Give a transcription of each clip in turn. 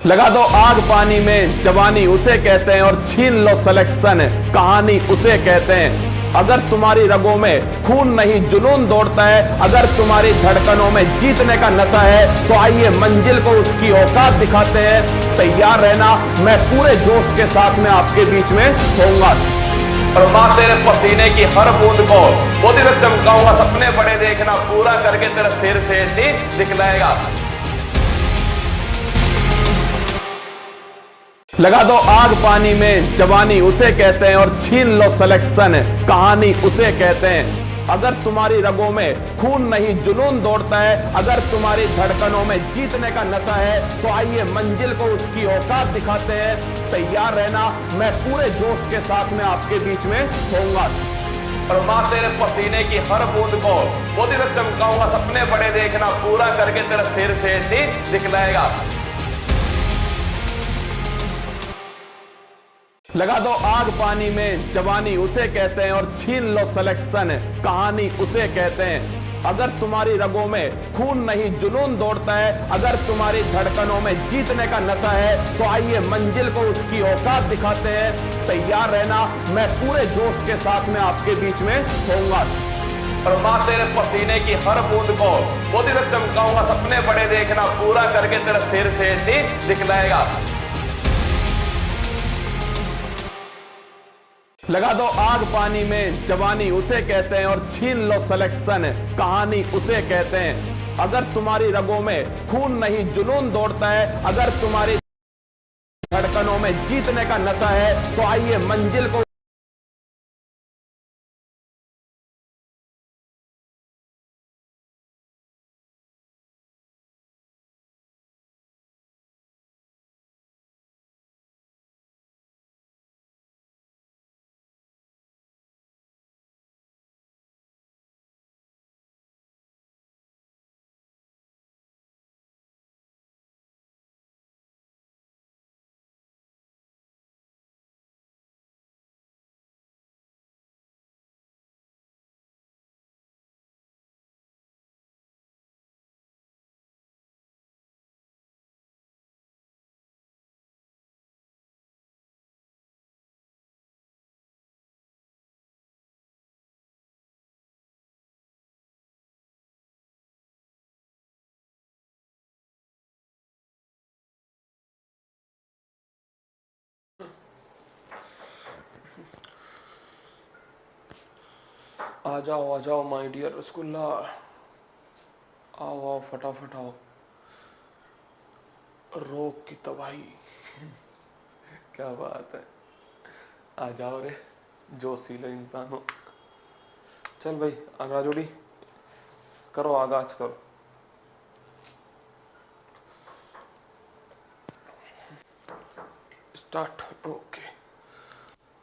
लगा दो आग पानी में, जवानी उसे कहते हैं, और छीन लो सिलेक्शन, कहानी उसे कहते हैं। अगर तुम्हारी रगों में खून नहीं जुनून दौड़ता है, अगर तुम्हारी धड़कनों में जीतने का नशा है, तो आइए मंजिल को उसकी औकात दिखाते हैं। तैयार रहना, मैं पूरे जोश के साथ में आपके बीच में होऊंगा और मां तेरे पसीने की हर बूंद को मोती तक चमकाऊंगा। सपने बड़े देखना, पूरा करके तेरा सिर से दिखलाएगा। लगा दो आग पानी में, जवानी उसे कहते हैं, और छीन लो सिलेक्शन, कहानी उसे कहते हैं। अगर तुम्हारी रगों में खून नहीं जुनून दौड़ता है, अगर तुम्हारी धड़कनों में जीतने का नशा है, तो आइए मंजिल को उसकी औकात दिखाते हैं। तैयार रहना, मैं पूरे जोश के साथ में आपके बीच में होऊंगा और मां तेरे पसीने की हर बूंद को मोती तक चमकाऊंगा। सपने बड़े देखना, पूरा करके तेरा सिर से दिखलाएगा। लगा दो आग पानी में, जवानी उसे कहते हैं, और छीन लो सिलेक्शन, कहानी उसे कहते हैं। अगर तुम्हारी रगों में खून नहीं जुनून दौड़ता है, अगर तुम्हारी धड़कनों में जीतने का नशा है, तो आइए मंजिल को उसकी औकात दिखाते हैं। तैयार रहना, मैं पूरे जोश के साथ में आपके बीच में होऊंगा और मां तेरे पसीने की हर बूंद को मोती तक चमकाऊंगा। सपने बड़े देखना, पूरा करके तेरा सिर से दिखलाएगा। लगा दो आग पानी में, जवानी उसे कहते हैं, और छीन लो सिलेक्शन, कहानी उसे कहते हैं। अगर तुम्हारी रगों में खून नहीं जुनून दौड़ता है, अगर तुम्हारी धड़कनों में जीतने का नशा है, तो आइए मंजिल को आ जाओ माय डियर रसगुल्ला, आओ आओ फटाफट आओ। रोग की तबाही क्या बात है, आ जाओ रे जोशीले इंसान हो। चल भाई आगा जोड़ी करो, आगाज करो। स्टार्ट। ओके,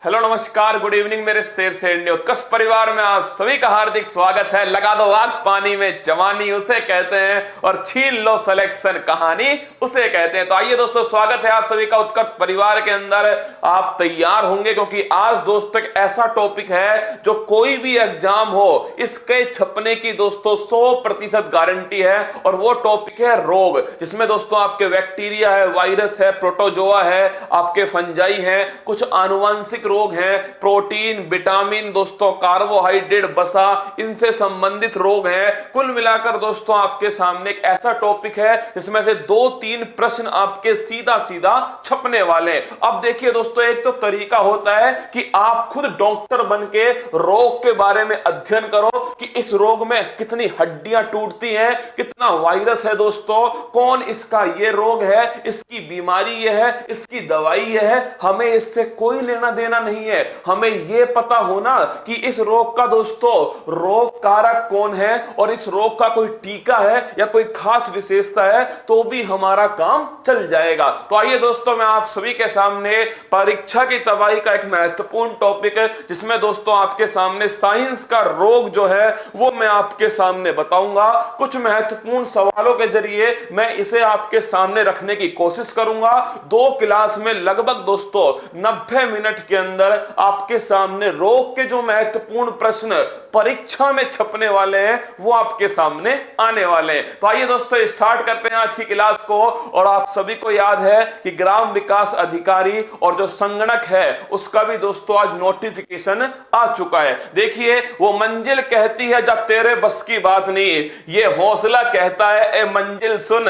हेलो नमस्कार गुड इवनिंग मेरे शेर शेरनी उत्कर्ष परिवार में आप सभी का हार्दिक स्वागत है। लगा दो आग पानी में, जवानी उसे कहते हैं, और छीन लो सिलेक्शन, कहानी उसे कहते हैं। तो आइए दोस्तों, स्वागत है आप सभी का उत्कर्ष परिवार के अंदर। आप तैयार होंगे क्योंकि आज दोस्तों एक ऐसा टॉपिक है जो कोई भी एग्जाम हो इसके छपने की दोस्तों 100% गारंटी है, और वो टॉपिक है रोग, जिसमें दोस्तों आपके बैक्टीरिया है, वायरस है, प्रोटोजोआ है, आपके फंजाई है, कुछ आनुवंशिक रोग हैं, प्रोटीन, विटामिन दोस्तों, कार्बोहाइड्रेट, वसा, इनसे संबंधित रोग हैं। कुल मिलाकर दोस्तों आपके सामने एक ऐसा टॉपिक है जिसमें से 2-3 प्रश्न आपके सीधा सीधा छपने वाले हैं। अब देखिए दोस्तों, एक तो तरीका होता है कि आप खुद डॉक्टर बन के रोग के बारे में अध्ययन करो कि इस रोग में कितनी हड्डियां टूटती हैं, कितना वायरस है दोस्तों, कौन इसका ये रोग है, इसकी बीमारी ये है, इसकी दवाई ये है। हमें इससे कोई लेना देना नहीं है, हमें यह पता होना कि इस रोग का दोस्तों रोग कारक कौन है, और इस रोग का कोई टीका है या कोई खास विशेषता है, तो भी हमारा काम चल जाएगा। तो आइए दोस्तों, मैं आप सभी के सामने परीक्षा की तबाही का एक महत्वपूर्ण टॉपिक है, जिसमें दोस्तों आपके सामने साइंस का रोग जो है वो मैं आपके सामने बताऊंगा। कुछ महत्वपूर्ण सवालों के जरिए मैं इसे आपके सामने रखने की कोशिश करूंगा। 2 क्लास में लगभग दोस्तों 90 मिनट के अंदर अंदर आपके सामने रोग के जो महत्वपूर्ण प्रश्न परीक्षा में छपने वाले हैं वो आपके सामने आने वाले हैं। तो आइए दोस्तों स्टार्ट करते हैं आज की क्लास को। और आप सभी को याद है कि ग्राम विकास अधिकारी और जो संगणक है उसका भी दोस्तों आज नोटिफिकेशन आ चुका है। देखिए वो मंजिल कहती है जब तेरे बस की बात नहीं, ये हौसला कहता है ए मंजिल सुन,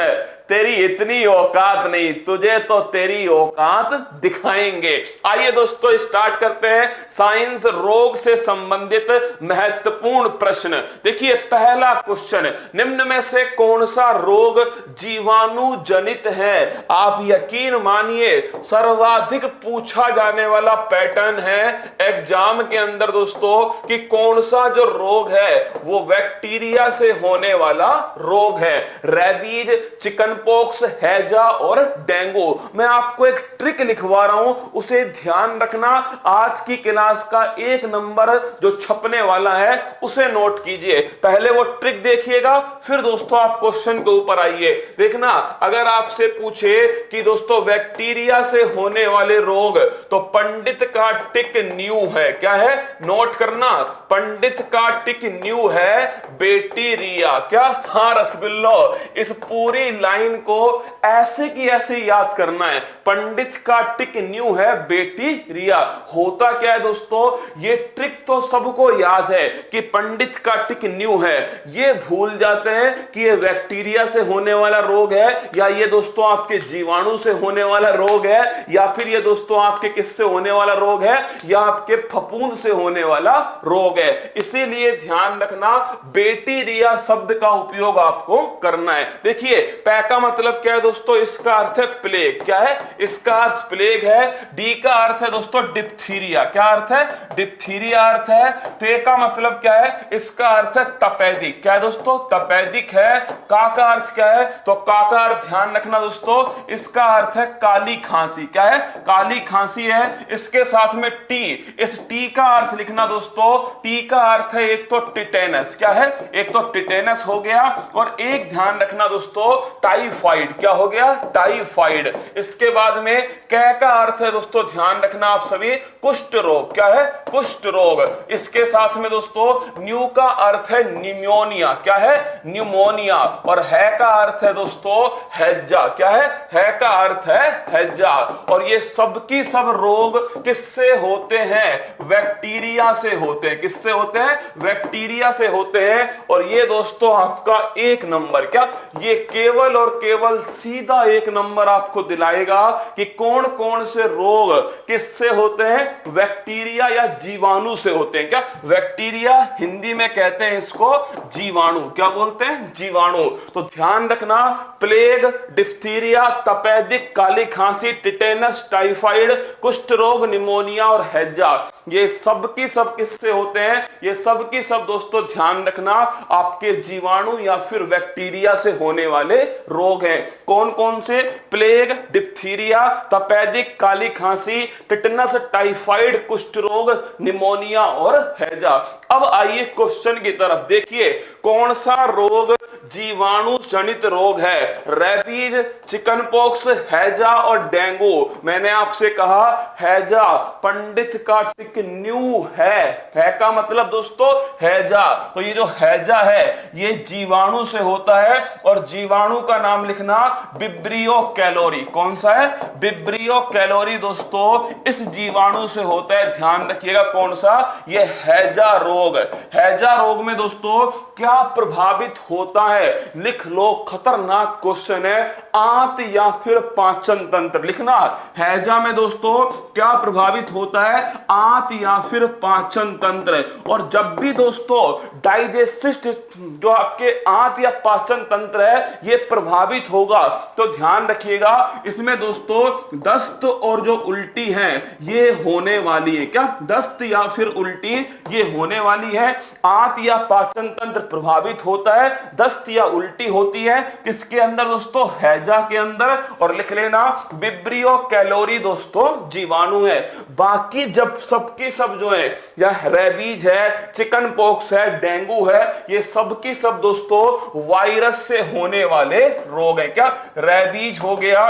तेरी इतनी औकात नहीं, तुझे तो तेरी औकात दिखाएंगे। आइए दोस्तों स्टार्ट करते हैं साइंस रोग से संबंधित महत्वपूर्ण प्रश्न। देखिए पहला क्वेश्चन, निम्न में से कौन सा रोग जीवाणु जनित है? आप यकीन मानिए सर्वाधिक पूछा जाने वाला पैटर्न है एग्जाम के अंदर दोस्तों कि कौन सा जो रोग है वो बैक्टीरिया से होने वाला रोग है। रेबीज, चिकन पॉक्स, हैजा और डेंगू। मैं आपको एक ट्रिक लिखवा रहा हूं, उसे ध्यान रखना। आज की क्लास का एक नंबर जो छपने वाला है उसे नोट कीजिए। पहले वो ट्रिक देखिएगा फिर दोस्तों आप क्वेश्चन के ऊपर आइए। देखना अगर आपसे पूछे कि दोस्तों बैक्टीरिया से होने वाले रोग, तो पंडित का टिक न्यू है। क्या है? नोट करना, पंडित का टिक न्यू है बैक्टीरिया। क्या? हाँ रसगुल्लो। इस पूरी लाइन को ऐसे की ऐसे याद करना है। पंडित का टिक न्यू है बैक्टीरिया। होता क्या है दोस्तों, ये ट्रिक तो सबको याद है कि पंडित का टिक न्यू है, ये भूल जाते हैं कि ये बैक्टीरिया से होने वाला रोग है या ये दोस्तों आपके जीवाणु से होने वाला रोग है या फिर ये दोस्तों आपके किससे होने वाला रोग है या आपके फफूंद से होने वाला रोग है। इसीलिए ध्यान रखना बैक्टीरिया शब्द का उपयोग आपको करना है। देखिए पैका मतलब क्या है दोस्तों, इसका अर्थ है प्लेग। क्या है? इसका अर्थ प्लेग है। डी का अर्थ है दोस्तों डिप्थीरिया। क्या अर्थ है? डिप्थीरिया अर्थ है। ते का मतलब क्या है? इसका अर्थ है तपेदिक। क्या है दोस्तों? तपेदिक है। का अर्थ क्या है? तो का अर्थ ध्यान रखना दोस्तों, इसका अर्थ है काली खांसी। क्या है? काली खांसी है। इसके साथ में टी, इस टी का अर्थ लिखना दोस्तों, टी का अर्थ है एक तो टिटेनस। क्या है? एक तो टिटेनस हो गया और एक ध्यान रखना दोस्तों टाइफाइड। क्या हो गया? टाइफाइड। इसके बाद में कै का अर्थ है दोस्तों, ध्यान रखना आप सभी, कुष्ठ रोग। क्या है? कुष्ठ रोग। इसके साथ में दोस्तों न्यू का अर्थ है निमोनिया। क्या है? न्यूमोनिया। और है का अर्थ है दोस्तों हैजा। क्या है का अर्थ है हैजा। और ये सब की सब रोग किससे होते हैं? बैक्टीरिया से होते हैं। किससे होते हैं? बैक्टीरिया से होते हैं। और ये दोस्तों आपका एक नंबर, क्या ये केवल और केवल सीधा एक नंबर आपको दिलाएगा कि कौन कौन से रोग किससे होते हैं? बैक्टीरिया या जीवाणु से होते हैं। क्या? बैक्टीरिया, हिंदी में कहते हैं इसको जीवाणु। क्या बोलते हैं? जीवाणु। तो ध्यान रखना प्लेग, डिप्थीरिया, तपेदिक, काली खांसी, टिटेनस, टाइफाइड, कुष्ठ रोग, निमोनिया और हैजा, ये सब की सब किससे होते हैं? ये सब की सब दोस्तों ध्यान रखना आपके जीवाणु या फिर बैक्टीरिया से होने वाले रोग हैं। कौन कौन से? प्लेग, डिप्थीरिया, तपेदिक, काली खांसी, टिटनस, टाइफाइड, कुष्ठ रोग, निमोनिया और हैजा। अब आइए क्वेश्चन की तरफ। देखिए कौन सा रोग जीवाणु जनित रोग है? रेबीज, चिकन पॉक्स, हैजा और डेंगू। मैंने आपसे कहा हैजा पंडित का टिक न्यू है का मतलब दोस्तों हैजा। तो ये जो हैजा है ये जीवाणु से होता है और जीवाणु का नाम लिखना विब्रियो कैलोरी। कौन सा है? विब्रियो कैलोरी दोस्तों इस जीवाणु से होता है। ध्यान रखिएगा कौन सा? ये हैजा रोग। हैजा रोग में दोस्तों क्या प्रभावित होता है? लिख लो, खतरनाक क्वेश्चन है। आंत या फिर पाचन तंत्र लिखना। हैजा में दोस्तों क्या प्रभावित होता है? आंत या फिर पाचन तंत्र। और जब भी दोस्तों डाइजेस्टिव जो आपके आंत या पाचन तंत्र है ये प्रभावित होगा तो ध्यान रखिएगा इसमें दोस्तों दस्त और जो उल्टी है ये होने वाली है। क्या? दस्त या फिर उल्टी ये होने वाली है। आंत या पाचन तंत्र प्रभावित होता है, दस्त या उल्टी होती है। किसके अंदर दोस्तों? हैजा के अंदर। और लिख लेना विब्रियो कैलोरी दोस्तों जीवाणु है। बाकी जब सबकी सब जो है या रेबीज है, चिकन पॉक्स है, डेंगू है, ये सब की सब दोस्तों वायरस से होने वाले रोग हैं। क्या? रेबीज हो गया,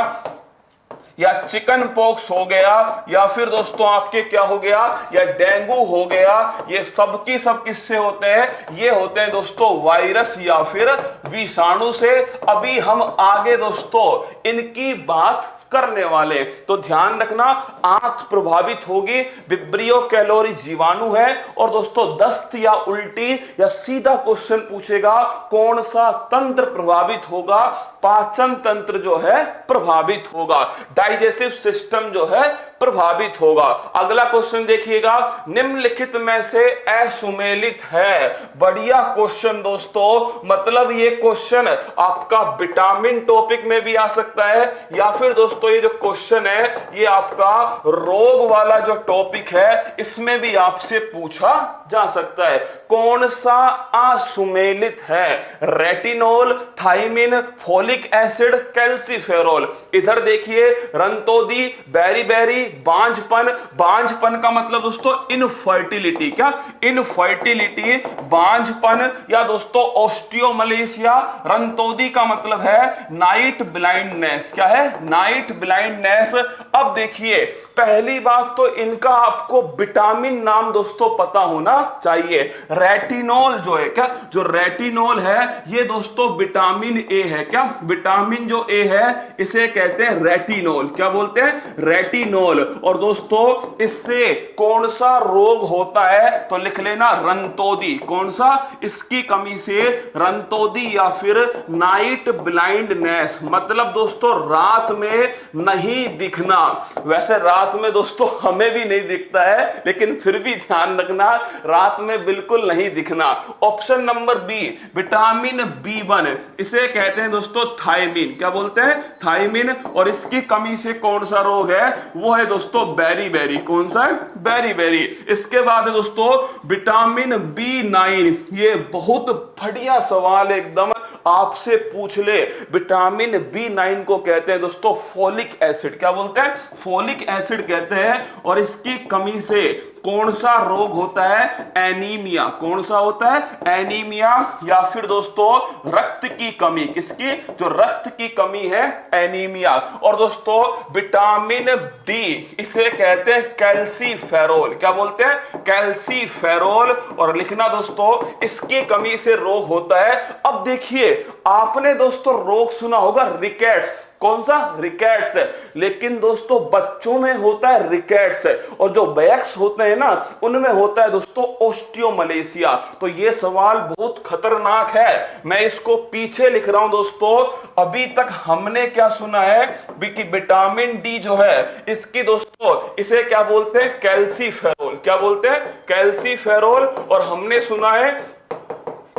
या चिकन पॉक्स हो गया, या फिर दोस्तों आपके क्या हो गया, या डेंगू हो गया, ये सब की सब किससे होते हैं, ये होते हैं दोस्तों वायरस या फिर विषाणु से। अभी हम आगे दोस्तों इनकी बात करने वाले, तो ध्यान रखना आंत प्रभावित होगी, विब्रियो कैलोरी जीवाणु है। और दोस्तों दस्त या उल्टी या सीधा क्वेश्चन पूछेगा कौन सा तंत्र प्रभावित होगा, पाचन तंत्र जो है प्रभावित होगा, डाइजेस्टिव सिस्टम जो है प्रभावित होगा। अगला क्वेश्चन देखिएगा, निम्नलिखित में से असुमेलित है। बढ़िया क्वेश्चन दोस्तों, मतलब ये क्वेश्चन आपका विटामिन टॉपिक में भी आ सकता है, या फिर दोस्तों ये जो क्वेश्चन है ये आपका रोग वाला जो टॉपिक है इसमें भी आपसे पूछा जा सकता है। कौन सा असुमेलित है, retinol, thymine, folic acid, calciferol. इधर देखिए रंतोदी, बेरी, बांझपन। बांझपन का मतलब दोस्तों इनफर्टिलिटी, क्या इनफर्टिलिटी, बांझपन, या दोस्तों ऑस्टियोमलेशिया। रंतोदी का मतलब है नाइट ब्लाइंडनेस, क्या है, नाइट ब्लाइंडनेस। अब देखिए पहली बात तो इनका आपको विटामिन नाम दोस्तों पता होना चाहिए। रेटिनोल जो है, क्या जो रेटिनोल है ये दोस्तों विटामिन ए है, क्या विटामिन जो ए है इसे कहते हैं रेटिनोल, क्या बोलते हैं, रेटिनोल। और दोस्तों इससे कौन सा रोग होता है, तो लिख लेना रंतोदी। कौन सा, इसकी कमी से रंतोदी या फिर नाइट ब्लाइंडनेस, मतलब दोस्तों रात में नहीं दिखना। वैसे रात में दोस्तों हमें भी नहीं दिखता है, लेकिन फिर भी ध्यान रखना रात में बिल्कुल नहीं दिखना। Option number B, vitamin B1, इसे कहते हैं दोस्तों थायमिन, क्या बोलते हैं, थायमिन। और इसकी कमी से कौन सा रोग है, वो है दोस्तों बेरी। कौन सा है, बेरी। इसके बाद है दोस्तों विटामिन B9, ये बहुत बढ़िया सवाल एकदम आपसे पूछ ले। विटामिन B9 को कहते हैं दोस्तों फोलिक एसिड, क्या बोलते हैं, फोलिक एसिड कहते हैं। और इसकी कमी से कौन सा रोग होता है, एनीमिया। कौन सा होता है, एनीमिया, या फिर दोस्तों रक्त की कमी। किसकी, जो रक्त की कमी है, एनीमिया। और दोस्तों विटामिन D, इसे कहते हैं कैल्सीफेरोल, क्या बोलते हैं, कैल्सीफेरोल। और लिखना दोस्तों इसकी कमी से रोग होता है। अब देखिए आपने दोस्तों रोग सुना होगा रिकेट्स, कौन सा, रिकेट्स। लेकिन दोस्तों बच्चों में होता है रिकेट्स, और जो वयस्क होते हैं ना उनमें होता है दोस्तों ऑस्टियोमलेशिया। तो ये सवाल बहुत खतरनाक है, मैं इसको पीछे लिख रहा हूं दोस्तों। अभी तक हमने क्या सुना है कि विटामिन D जो है इसकी दोस्तों इसे क्या बोलते हैं, कैल्सीफेरोल, क्या बोलते हैं, कैल्सीफेरोल। और हमने सुना है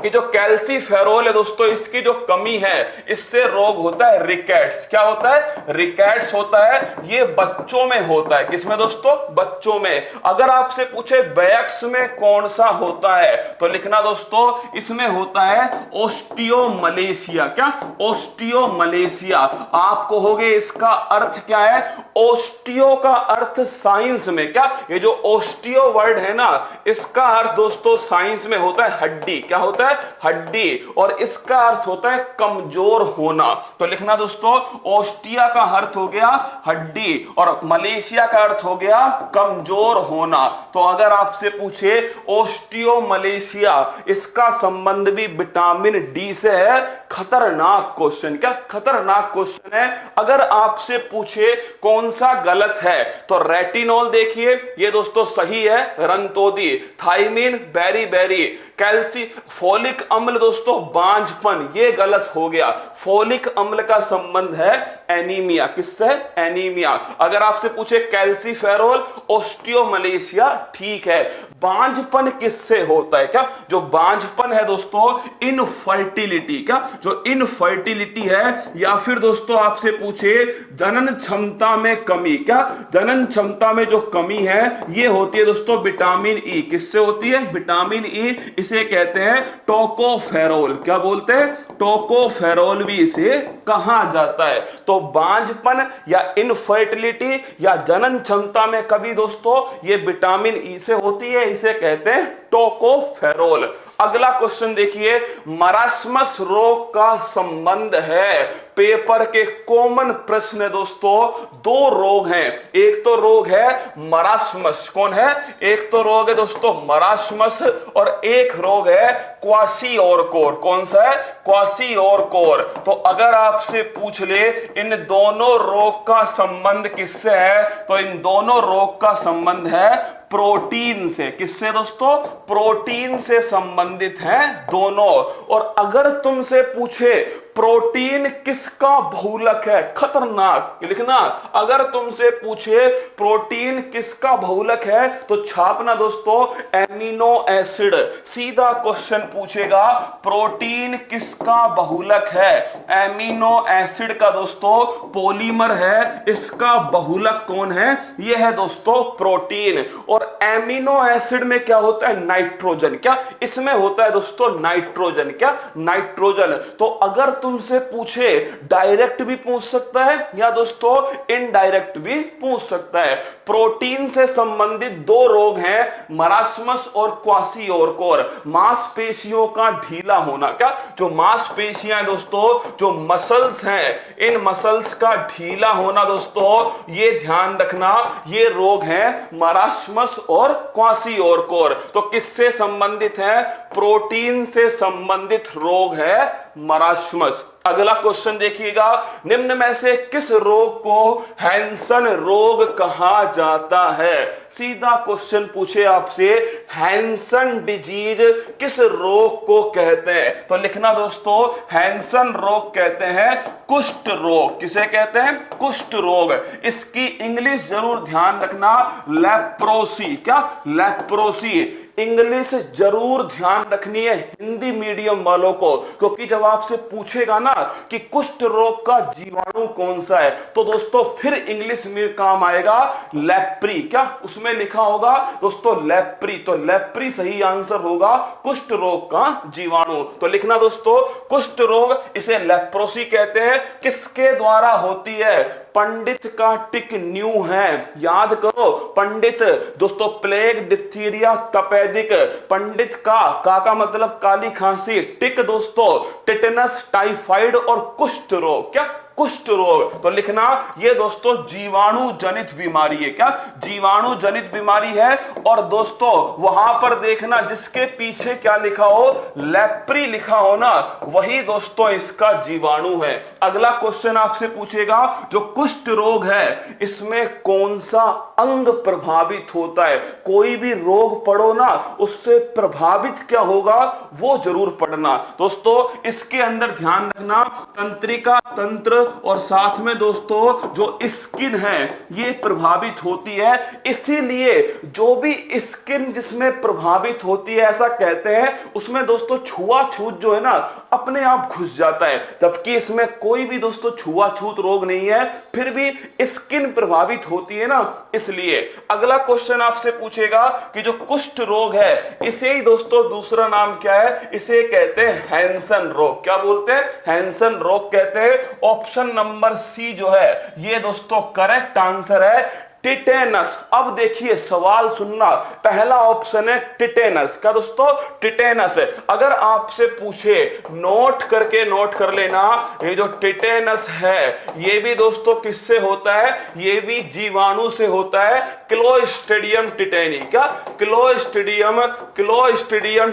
कि जो कैल्सीफेरोल है दोस्तों इसकी जो कमी है इससे रोग होता है रिकेट्स। क्या होता है, रिकेट्स होता है। ये बच्चों में होता है, किसमें दोस्तों, बच्चों में। अगर आपसे पूछे वयस्क में कौन सा होता है, तो लिखना दोस्तों इसमें होता है ऑस्टियोमलेशिया, क्या, ऑस्टियोमलेशिया। आप कहोगे इसका अर्थ क्या है, ऑस्टियो का अर्थ साइंस में, क्या ये जो ऑस्टियो वर्ड है ना इसका अर्थ दोस्तों साइंस में होता है हड्डी, क्या होता है, हड्डी। और इसका अर्थ होता है कमजोर होना। तो लिखना दोस्तों ऑस्टिया का अर्थ हो गया हड्डी, और मलेशिया का अर्थ हो गया कमजोर होना। तो अगर आपसे पूछे ऑस्टियोमलेशिया, इसका संबंध भी विटामिन D से है। खतरनाक क्वेश्चन, क्या खतरनाक क्वेश्चन है। अगर आपसे पूछे कौन सा गलत है, तो रेटिनोल देखिए ये दोस्तों सही है, रंतोदी, थाइमिन, बेरी, कैल्सी, फोलिक अम्ल दोस्तों बांझपन, ये गलत हो गया। फोलिक अम्ल का संबंध है एनीमिया, किससे, एनीमिया। अगर आपसे पूछे कैल्सीफेरोल, ऑस्टियोमलेशिया, ठीक है। बांझपन किससे होता है, क्या जो बांझपन है दोस्तों इनफर्टिलिटी, क्या जो इनफर्टिलिटी है। या फिर दोस्तों आपसे पूछे जनन क्षमता में कमी, क्या जनन क्षमता में जो कमी है ये होती है दोस्तों विटामिन E, किससे होती है, विटामिन E। इसे कहते हैं टोकोफेरोल, क्या बोलते हैं, टोकोफेरोल भी इसे कहा जाता है। तो बांझपन या इनफर्टिलिटी या जनन क्षमता में कमी दोस्तों ये विटामिन E से होती है, इसे कहते हैं टोकोफेरोल। अगला क्वेश्चन देखिए, मरास्मस रोग का संबंध है। पेपर के कॉमन प्रश्न है दोस्तों, दो रोग हैं। एक तो रोग है मरास्मस, कौन है? एक तो रोग है दोस्तों मरास्मस और एक रोग है क्वाशियोरकोर। कौन सा है? क्वाशियोरकोर। तो अगर आपसे पूछ ले इन दोनों रोग का संबंध किससे है, तो इन दोनों रोग का संबंध है प्रोटीन से। किससे दोस्तों? प्रोटीन से संबंधित हैं दोनों। और अगर तुमसे पूछे प्रोटीन किसका बहुलक है, खतरनाक लिखना। अगर तुमसे पूछे प्रोटीन किसका बहुलक है तो छापना दोस्तों एमिनो एसिड। सीधा क्वेश्चन पूछेगा प्रोटीन किसका बहुलक है, एमिनो एसिड का दोस्तों पॉलीमर है, इसका बहुलक कौन है? यह है दोस्तों प्रोटीन। और एमिनो एसिड में क्या होता है? नाइट्रोजन। क्या इसमें होता है दोस्तों? नाइट्रोजन। क्या? नाइट्रोजन। तो अगर तुमसे पूछे, डायरेक्ट भी पूछ सकता है या दोस्तों इनडायरेक्ट भी पूछ सकता है। प्रोटीन से संबंधित दो रोग हैं, मरास्मस और क्वाशियोरकोर। मांसपेशियों का ढीला होना। क्या? जो मांसपेशियां दोस्तों, जो मसल्स हैं, इन मसल्स का ढीला होना दोस्तों, ये ध्यान रखना, ये रोग हैं मरास्मस और क्वाशियोरकोर। तो किससे संबंधित है? प्रोटीन से संबंधित रोग है मरास्मस। अगला क्वेश्चन देखिएगा, निम्न में से किस रोग को हैंसन रोग कहा जाता है? सीधा क्वेश्चन पूछे आपसे, हैंसन डिजीज किस रोग को कहते हैं? तो लिखना दोस्तों हैंसन रोग कहते हैं कुष्ठ रोग। किसे कहते हैं? कुष्ठ रोग। इसकी इंग्लिश जरूर ध्यान रखना, लेप्रोसी। क्या? लेप्रोसी। इंग्लिश जरूर ध्यान रखनी है हिंदी मीडियम वालों को, क्योंकि जब आपसे पूछेगा ना कि कुष्ठ रोग का जीवाणु कौन सा है, तो दोस्तों फिर इंग्लिश में काम आएगा लेप्री। क्या उसमें लिखा होगा दोस्तों? लेप्री। तो लेप्री सही आंसर होगा कुष्ठ रोग का जीवाणु। तो लिखना दोस्तों कुष्ठ रोग, इसे लेप्रोसी कहते हैं। किसके द्वारा होती है? पंडित का टिक न्यू है, याद करो। पंडित दोस्तों प्लेग, डिप्थीरिया, तपेदिक। पंडित का मतलब काली खांसी, टिक दोस्तों टिटनस, टाइफाइड और कुष्ठ रोग। क्या? कुष्ठ रोग। तो लिखना ये दोस्तों जीवाणु जनित बीमारी है। क्या? जीवाणु जनित बीमारी है। और दोस्तों वहां पर देखना जिसके पीछे क्या लिखा हो, लेप्री लिखा हो ना, वही दोस्तों इसका जीवाणु है। अगला क्वेश्चन आपसे पूछेगा, जो कुष्ठ रोग है इसमें कौन सा अंग प्रभावित होता है? कोई भी रोग पढ़ो ना, उससे प्रभावित क्या होगा वो जरूर पढ़ना दोस्तों। इसके अंदर ध्यान रखना तंत्रिका तंत्र और साथ में दोस्तों जो स्किन है ये प्रभावित होती है। इसीलिए जो भी स्किन जिसमें प्रभावित होती है, ऐसा कहते हैं उसमें दोस्तों छुआछूत जो है ना अपने आप घुस जाता है, जबकि इसमें कोई भी दोस्तों छुआछूत रोग नहीं है, फिर भी स्किन प्रभावित होती है ना, इसलिए। अगला क्वेश्चन आपसे पूछेगा कि जो कुष्ठ रोग है इसे ही दोस्तों दूसरा नाम क्या है? इसे कहते हैं हैंसन रोग। क्या बोलते हैं? हैंसन रोग कहते हैं। ऑप्शन नंबर सी जो है ये दोस्तों करेक्ट आंसर है, टिटेनस। अब देखिए सवाल सुनना, पहला ऑप्शन है टिटेनस। क्या दोस्तों? टिटेनस। अगर आपसे पूछे, नोट कर लेना, ये जो टिटेनस है ये भी दोस्तों किससे होता है? ये भी जीवाणु से होता है, क्लोस्ट्रिडियम टिटेनी। क्या? क्लोस्ट्रिडियम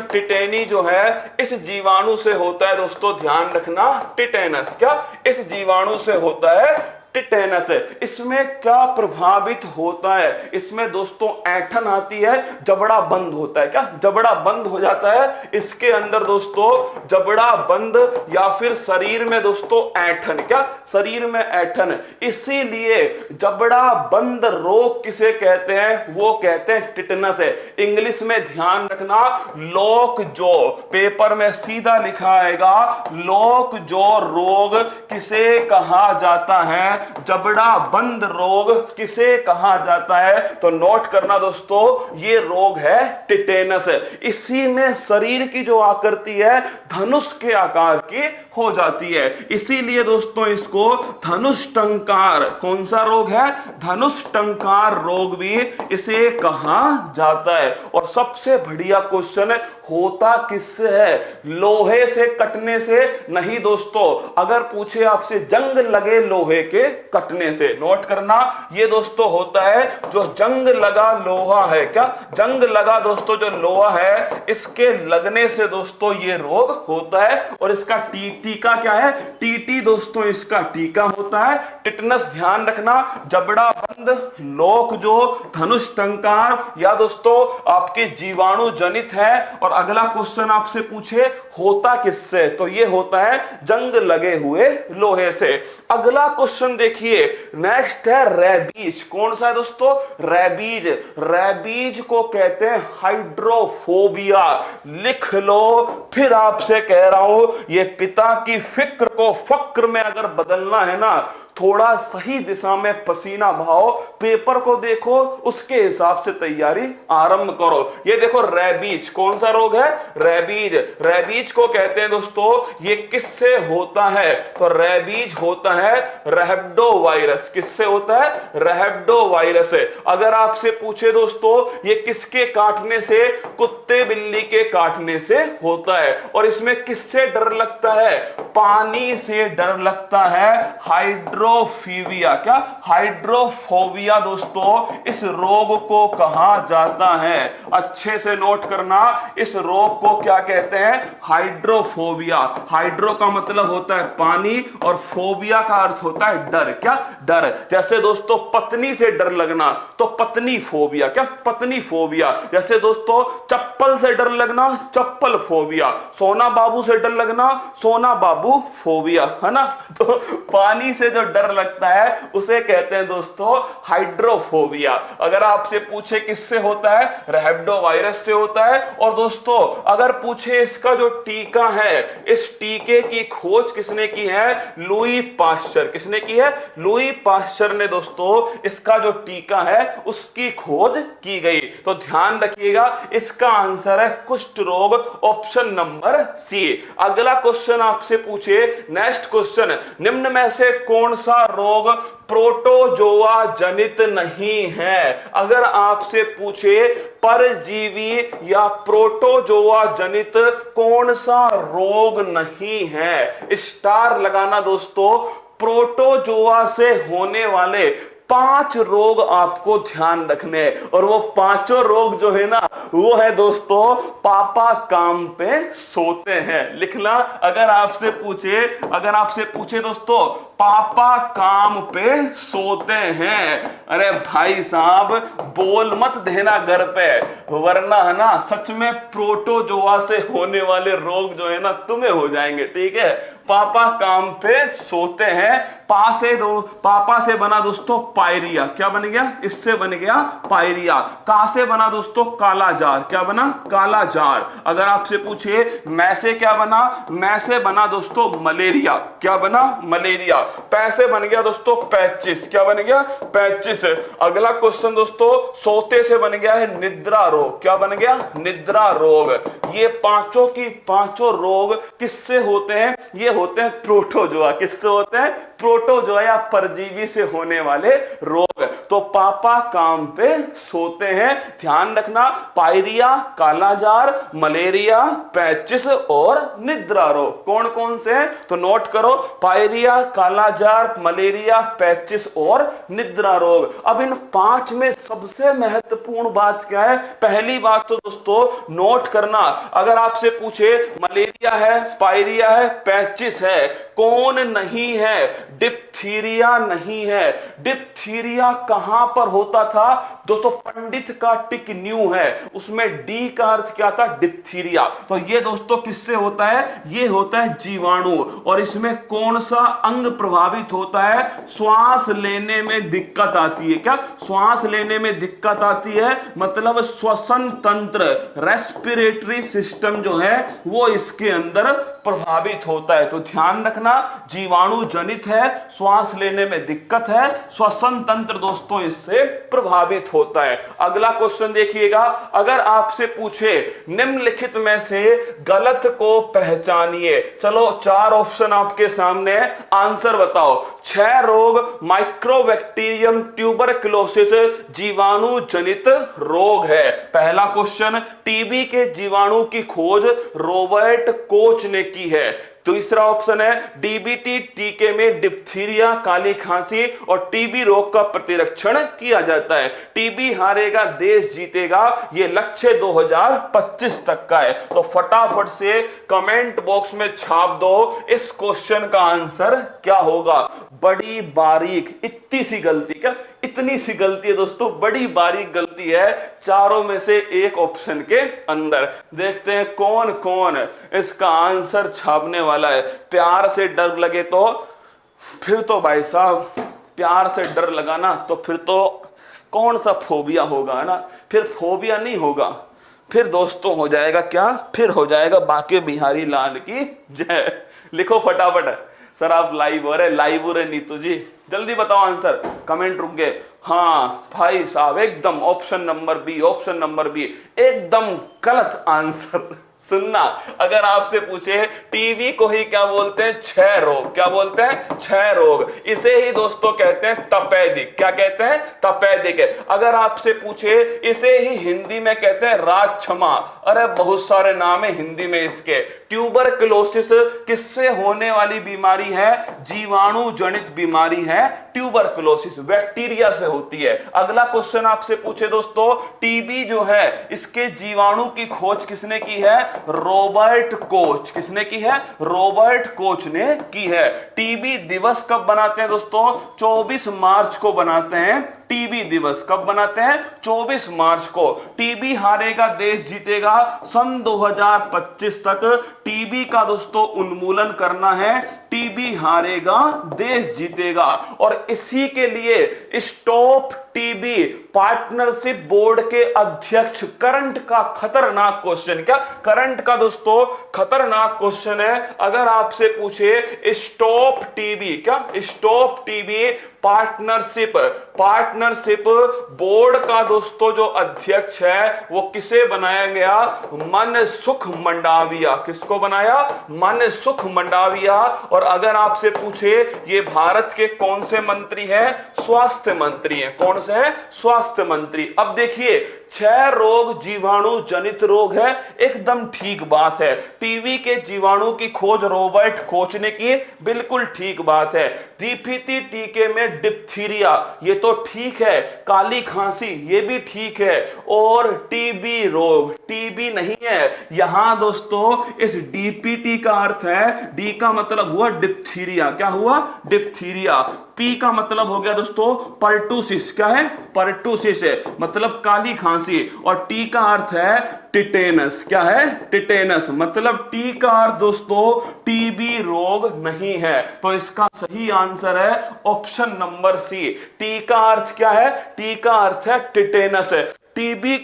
टिटेनी जो है इस जीवाणु से होता है दोस्तों, ध्यान रखना टिटेनस। क्या? इस जीवाणु से होता है टिटेनस। इसमें क्या प्रभावित होता है? इसमें दोस्तों ऐंठन आती है, जबड़ा बंद होता है। क्या? जबड़ा बंद हो जाता है इसके अंदर दोस्तों, जबड़ा बंद, या फिर शरीर में दोस्तों ऐंठन। क्या? शरीर में ऐंठन। इसीलिए जबड़ा बंद रोग किसे कहते हैं? वो कहते हैं टिटेनस है। इंग्लिश में ध्यान रखना, लॉक जॉ, पेपर में सीधा लिखा आएगा लॉक जॉ रोग किसे कहा जाता है? जबड़ा बंद रोग किसे कहा जाता है? तो नोट करना दोस्तों, ये रोग है टिटेनस। इसी में शरीर की जो आकृति है धनुष के आकार की हो जाती है, इसीलिए दोस्तों इसको धनुष टंकार, कौन सा रोग है? धनुष टंकार रोग भी इसे कहा जाता है। और सबसे बढ़िया क्वेश्चन है, होता किससे है? लोहे से कटने से नहीं दोस्तों, अगर पूछे आपसे जंग लगे लोहे के कटने से, नोट करना ये दोस्तों होता है जो जंग लगा लोहा है, क्या जंग लगा दोस्तों जो लोहा है इसके लगने से दोस्तों ये रोग होता है। और इसका टीका क्या है? टीटी दोस्तों इसका टीका होता है। टिटनस ध्यान रखना, जबड़ा बंद लोक जो धनुष टंकार या दोस्तों आपके जीवाणु जनित है। और अगला क्वेश्चन आपसे पूछे होता किससे, तो ये होता है जंग लगे हुए लोहे से। अगला क्वेश्चन देखिए, नेक्स्ट है रेबीज। कौन सा है दोस्तों? रेबीज। रेबीज को कहते हैं हाइड्रोफोबिया। लिख लो, फिर आपसे कह रहा हूं, ये पिता की फिक्र को फक्र में अगर बदलना है ना, थोड़ा सही दिशा में पसीना बहाओ, पेपर को देखो, उसके हिसाब से तैयारी आरंभ करो। ये देखो रेबीज, कौन सा रोग है? रेबीज। रेबीज को कहते हैं दोस्तों, ये किससे होता है? तो रेबीज होता है रहब्डो वायरस। किससे होता है? रहब्डो वायरस से। अगर आपसे पूछे दोस्तों ये किसके काटने से? कुत्ते बिल्ली के काटने से होता है। और इसमें किससे डर लगता है? पानी से डर लगता है। हाइड्रोफोबिया, क्या हाइड्रोफोबिया दोस्तों इस रोग को कहा जाता है। अच्छे से नोट करना, इस रोग को क्या कहते हैं? हाइड्रोफोबिया। हाइड्रो का मतलब होता है पानी और फोबिया का अर्थ होता है डर। क्या? डर। जैसे दोस्तों पत्नी से डर लगना तो पत्नी फोबिया। क्या? पत्नी फोबिया। जैसे दोस्तों चप्पल से डर लगना, चप्पल फोबिया। सोना बाबू से डर लगना, सोना बाबू फोबिया, है ना। तो पानी से जो डर लगता है उसे कहते हैं दोस्तों हाइड्रोफोबिया। अगर आपसे पूछे किससे होता है? रहब्डो वायरस से होता है। और दोस्तों अगर पूछे इसका जो टीका है, इस टीके की खोज किसने की है? Louis Pasteur. किसने की है? लुई पाश्चर ने दोस्तों इसका जो टीका है उसकी खोज की गई। तो ध्यान रखिएगा, इसका आंसर है कुष्ठ रोग, ऑप्शन नंबर सी। अगला क्वेश्चन आपसे पूछे, नेक्स्ट क्वेश्चन, निम्न में से कौन सा रोग प्रोटोजोआ जनित नहीं है? अगर आपसे पूछे परजीवी या प्रोटोजोआ जनित कौन सा रोग नहीं है, स्टार लगाना दोस्तों। प्रोटोजोआ से होने वाले 5 रोग आपको ध्यान रखने हैं। और वो 5 रोग जो है ना, वो है दोस्तों पापा काम पे सोते हैं। लिखना, अगर आपसे पूछे दोस्तों पापा काम पे सोते हैं, अरे भाई साहब बोल मत देना घर पे, वरना है ना सच में प्रोटोजोआ से होने वाले रोग जो है ना तुम्हें हो जाएंगे। ठीक है, पापा काम पे सोते हैं। पापा से बना दोस्तों पायरिया। क्या बन गया? इससे बन गया पायरिया। का से बना दोस्तों काला जार। क्या बना? काला जार। अगर आपसे पूछे मैं से क्या बना? मैं से बना दोस्तों मलेरिया। क्या बना? मलेरिया। पैसे बन गया दोस्तों पैचिस। क्या बन गया? पैचिस। अगला क्वेश्चन दोस्तों, सोते से बन गया है निद्रा रोग। क्या बन गया? निद्रा रोग। ये पांचों की पांचों रोग किससे होते हैं? ये होते हैं प्रोटोजोआ। किससे होते हैं? प्रोटोजोआ या परजीवी से होने वाले रोग। तो पापा काम पे सोते हैं, ध्यान रखना। पायरिया, कालाजार, मलेरिया, पैचिस और निद्रा रोग कौन कौन से हैं? तो नोट करो, पायरिया, कालाजार, मलेरिया, पैचिस और निद्रा रोग। अब इन 5 में सबसे महत्वपूर्ण बात क्या है? पहली बात तो दोस्तों नोट करना, अगर आपसे पूछे मलेरिया है, पायरिया है, पैचिस है, कौन नहीं है? डिप्थीरिया नहीं है। डिप्थीरिया कहां पर होता था दोस्तों? पंडित का टिक न्यू है, उसमें डी का अर्थ क्या था? डिप्थीरिया। तो ये दोस्तों किससे होता है? ये होता है जीवाणु। और इसमें कौन सा अंग प्रभावित होता है? श्वास लेने में दिक्कत आती है। क्या? श्वास लेने में दिक्कत आती है, मतलब श्वसन तंत्र, रेस्पिरेटरी सिस्टम जो है वो इसके अंदर प्रभावित होता है। तो ध्यान रखना, जीवाणु जनित है, श्वास लेने में दिक्कत है, श्वसन तंत्र दोस्तों इससे प्रभावित होता है। अगला क्वेश्चन देखिएगा, अगर आपसे पूछे निम्नलिखित में से गलत को पहचानिए। चलो 4 ऑप्शन आपके सामने, आंसर बताओ। क्षय रोग माइक्रोबैक्टीरियम ट्यूबरकुलोसिस जीवाणु जनित रोग है। पहला क्वेश्चन, टीबी के जीवाणु की खोज रॉबर्ट कोच ने की है। दूसरा ऑप्शन है, डीबीटी टीके में डिप्थीरिया, काली खांसी और टीबी रोग का प्रतिरक्षण किया जाता है। टीबी हारेगा देश जीतेगा, ये लक्ष्य 2025 तक का है। तो फटाफट से कमेंट बॉक्स में छाप दो इस क्वेश्चन का आंसर क्या होगा। बड़ी बारीक, इतनी सी गलती, क्या इतनी सी गलती है दोस्तों, बड़ी बारीक गलती है चारों में से एक ऑप्शन के अंदर। देखते हैं कौन कौन इसका आंसर छापने वाला है। प्यार से डर लगे तो फिर तो भाई साहब, प्यार से डर लगाना तो फिर तो कौन सा फोबिया होगा, है ना। फिर फोबिया नहीं होगा, फिर दोस्तों हो जाएगा क्या, फिर हो जाएगा बांके बिहारी लाल की जय। लिखो फटाफट। सर आप लाइव हो रहे, लाइव हो रहे नीतू जी, जल्दी बताओ आंसर, कमेंट रुक गए। हाँ भाई साहब, एकदम option number B, option number B एकदम गलत आंसर। सुनना, अगर आपसे पूछे टीबी को ही क्या बोलते हैं, क्षय रोग, क्या बोलते हैं, क्षय रोग। इसे ही दोस्तों कहते हैं तपेदिक। क्या कहते हैं, तपेदिक। अगर आपसे पूछे इसे ही हिंदी में कहते हैं राजक्षमा। अरे बहुत सारे नाम है हिंदी में इसके। ट्यूबरकुलोसिस किससे होने वाली बीमारी है, जीवाणु जनित बीमारी है ट्यूबरकुलोसिस, बैक्टीरिया से होती है। अगला क्वेश्चन आपसे पूछे दोस्तों, टीबी जो है इसके जीवाणु की खोज किसने की है, रॉबर्ट कोच। किसने की है, रॉबर्ट कोच ने की है। टीबी दिवस कब बनाते हैं दोस्तों, 24 मार्च को बनाते हैं। टीबी दिवस कब बनाते हैं, 24 मार्च को। टीबी हारेगा देश जीतेगा, सन 2025 तक टीबी का दोस्तों उन्मूलन करना है। टीबी हारेगा देश जीतेगा। और इसी के लिए स्टॉप टीबी पार्टनरशिप बोर्ड के अध्यक्ष, करंट का खतरनाक क्वेश्चन, क्या करंट का दोस्तों खतरनाक क्वेश्चन है। अगर आपसे पूछे स्टॉप टीबी, क्या स्टॉप टीबी पार्टनरशिप बोर्ड का दोस्तों जो अध्यक्ष है वो किसे बनाया गया, मनसुख मंडाविया। किसको बनाया, मनसुख मंडाविया। और अगर आपसे पूछे ये भारत के कौन से मंत्री हैं, स्वास्थ्य मंत्री हैं। कौन से हैं, स्वास्थ्य मंत्री। अब देखिए, क्षय रोग जीवाणु जनित रोग है, एकदम ठीक बात है। टीबी के जीवाणु की खोज रॉबर्ट कोच ने की, बिल्कुल ठीक बात है। डीबीटी टीके में डिप्थीरिया, ये तो ठीक है। काली खांसी, ये भी ठीक है। और टीबी रोग, टीबी नहीं है यहां दोस्तों। इस डीपीटी का अर्थ है, डी का मतलब हुआ डिप्थीरिया। क्या हुआ, डिप्थीरिया। पी का मतलब हो गया दोस्तों पर्टूसिस। क्या है, पर्टूसिस है, मतलब काली खांसी। और टी का अर्थ है टिटेनस। क्या है, टिटेनस। मतलब टी का अर्थ दोस्तों टीबी रोग नहीं है। तो इसका सही आंसर है ऑप्शन नंबर सी। टी का अर्थ क्या है, टी का अर्थ है टिटेनस। टीबी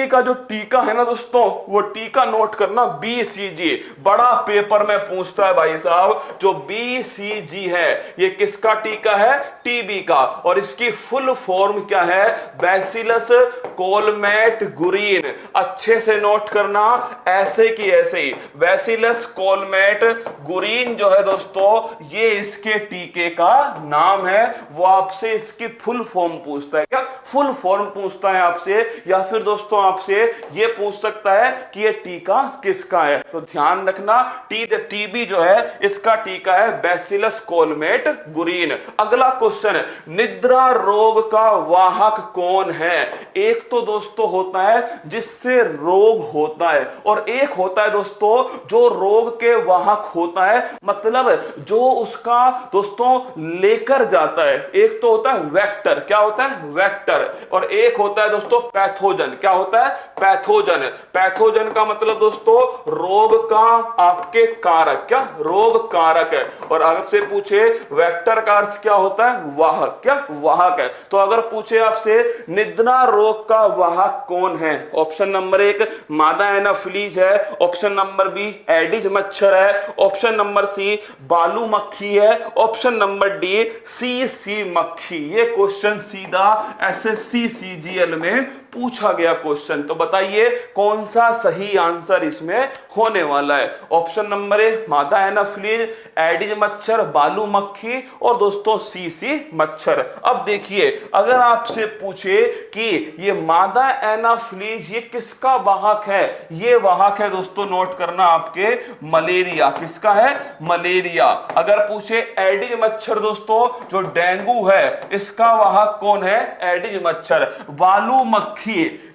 का जो टीका है ना दोस्तों, वो टीका नोट करना, BCG। बड़ा पेपर में पूछता है भाई साहब, जो BCG है ये किसका टीका है, टीबी का। और इसकी फुल फॉर्म क्या है, बैसिलस कोलमेट गुरीन। अच्छे से नोट करना, ऐसे की ऐसे ही। बैसिलस कोलमेट गुरीन जो है दोस्तों, ये इसके टीके का नाम है। वो आपसे इसकी फुल फॉर्म पूछता है। क्या फुल फॉर्म पूछता है आपसे, या फिर दोस्तों आपसे ये पूछ सकता है कि ये टीका किसका है। तो ध्यान रखना, टीबी जो है इसका टीका है बैसिलस कोलमेट गुरीन। अगला क्वेश्चन, निद्रा रोग का वाहक कौन है। एक तो दोस्तों होता है जिससे रोग होता है, और एक होता है दोस्तों जो रोग के वाहक होता है, मतलब जो उसका दोस्तों लेकर जाता है। एक तो होता है वेक्टर। क्या होता है, वेक्टर। और एक होता है दोस्तों दोस्तों पैथोजन। क्या होता है? पैथोजन। पैथोजन का मतलब दोस्तों रोग का आपके कारक। क्या? रोग कारक है। और अगर से पूछे वेक्टर का अर्थ क्या होता है? वाहक। क्या? वाहक है। तो अगर पूछे आपसे निद्रा रोग का वाहक कौन है? ऑप्शन नंबर 1 मादा एनाफिलीज है, ऑप्शन नंबर बी एडिज मच्छर है, ऑप्शन नंबर सी बालू मक्खी है, ऑप्शन नंबर डी सी मक्खी। ये क्वेश्चन सीधा एसएससी सीजीएल में पूछा गया क्वेश्चन। तो बताइए कौन सा सही आंसर इसमें होने वाला है? ऑप्शन नंबर ए मादा एनाफिलीज, एडिज मच्छर, बालू मक्खी और दोस्तों सी मच्छर। अब देखिए अगर आपसे पूछे कि ये मादा एनाफिलीज ये किसका वाहक है? ये वाहक है दोस्तों, नोट करना आपके मलेरिया। किसका है? मलेरिया। अगर पूछे एडिज मच्छर दोस्तों जो डेंगू है इसका वाहक कौन है? एडिज मच्छर। बालू मक्खी,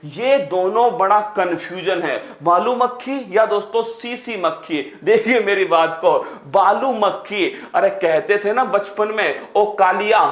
ये दोनों बड़ा कंफ्यूजन है, बालू मक्खी या दोस्तों सी मक्खी। देखिए मेरी बात को, बालू मक्खी, अरे कहते थे ना बचपन में ओ कालिया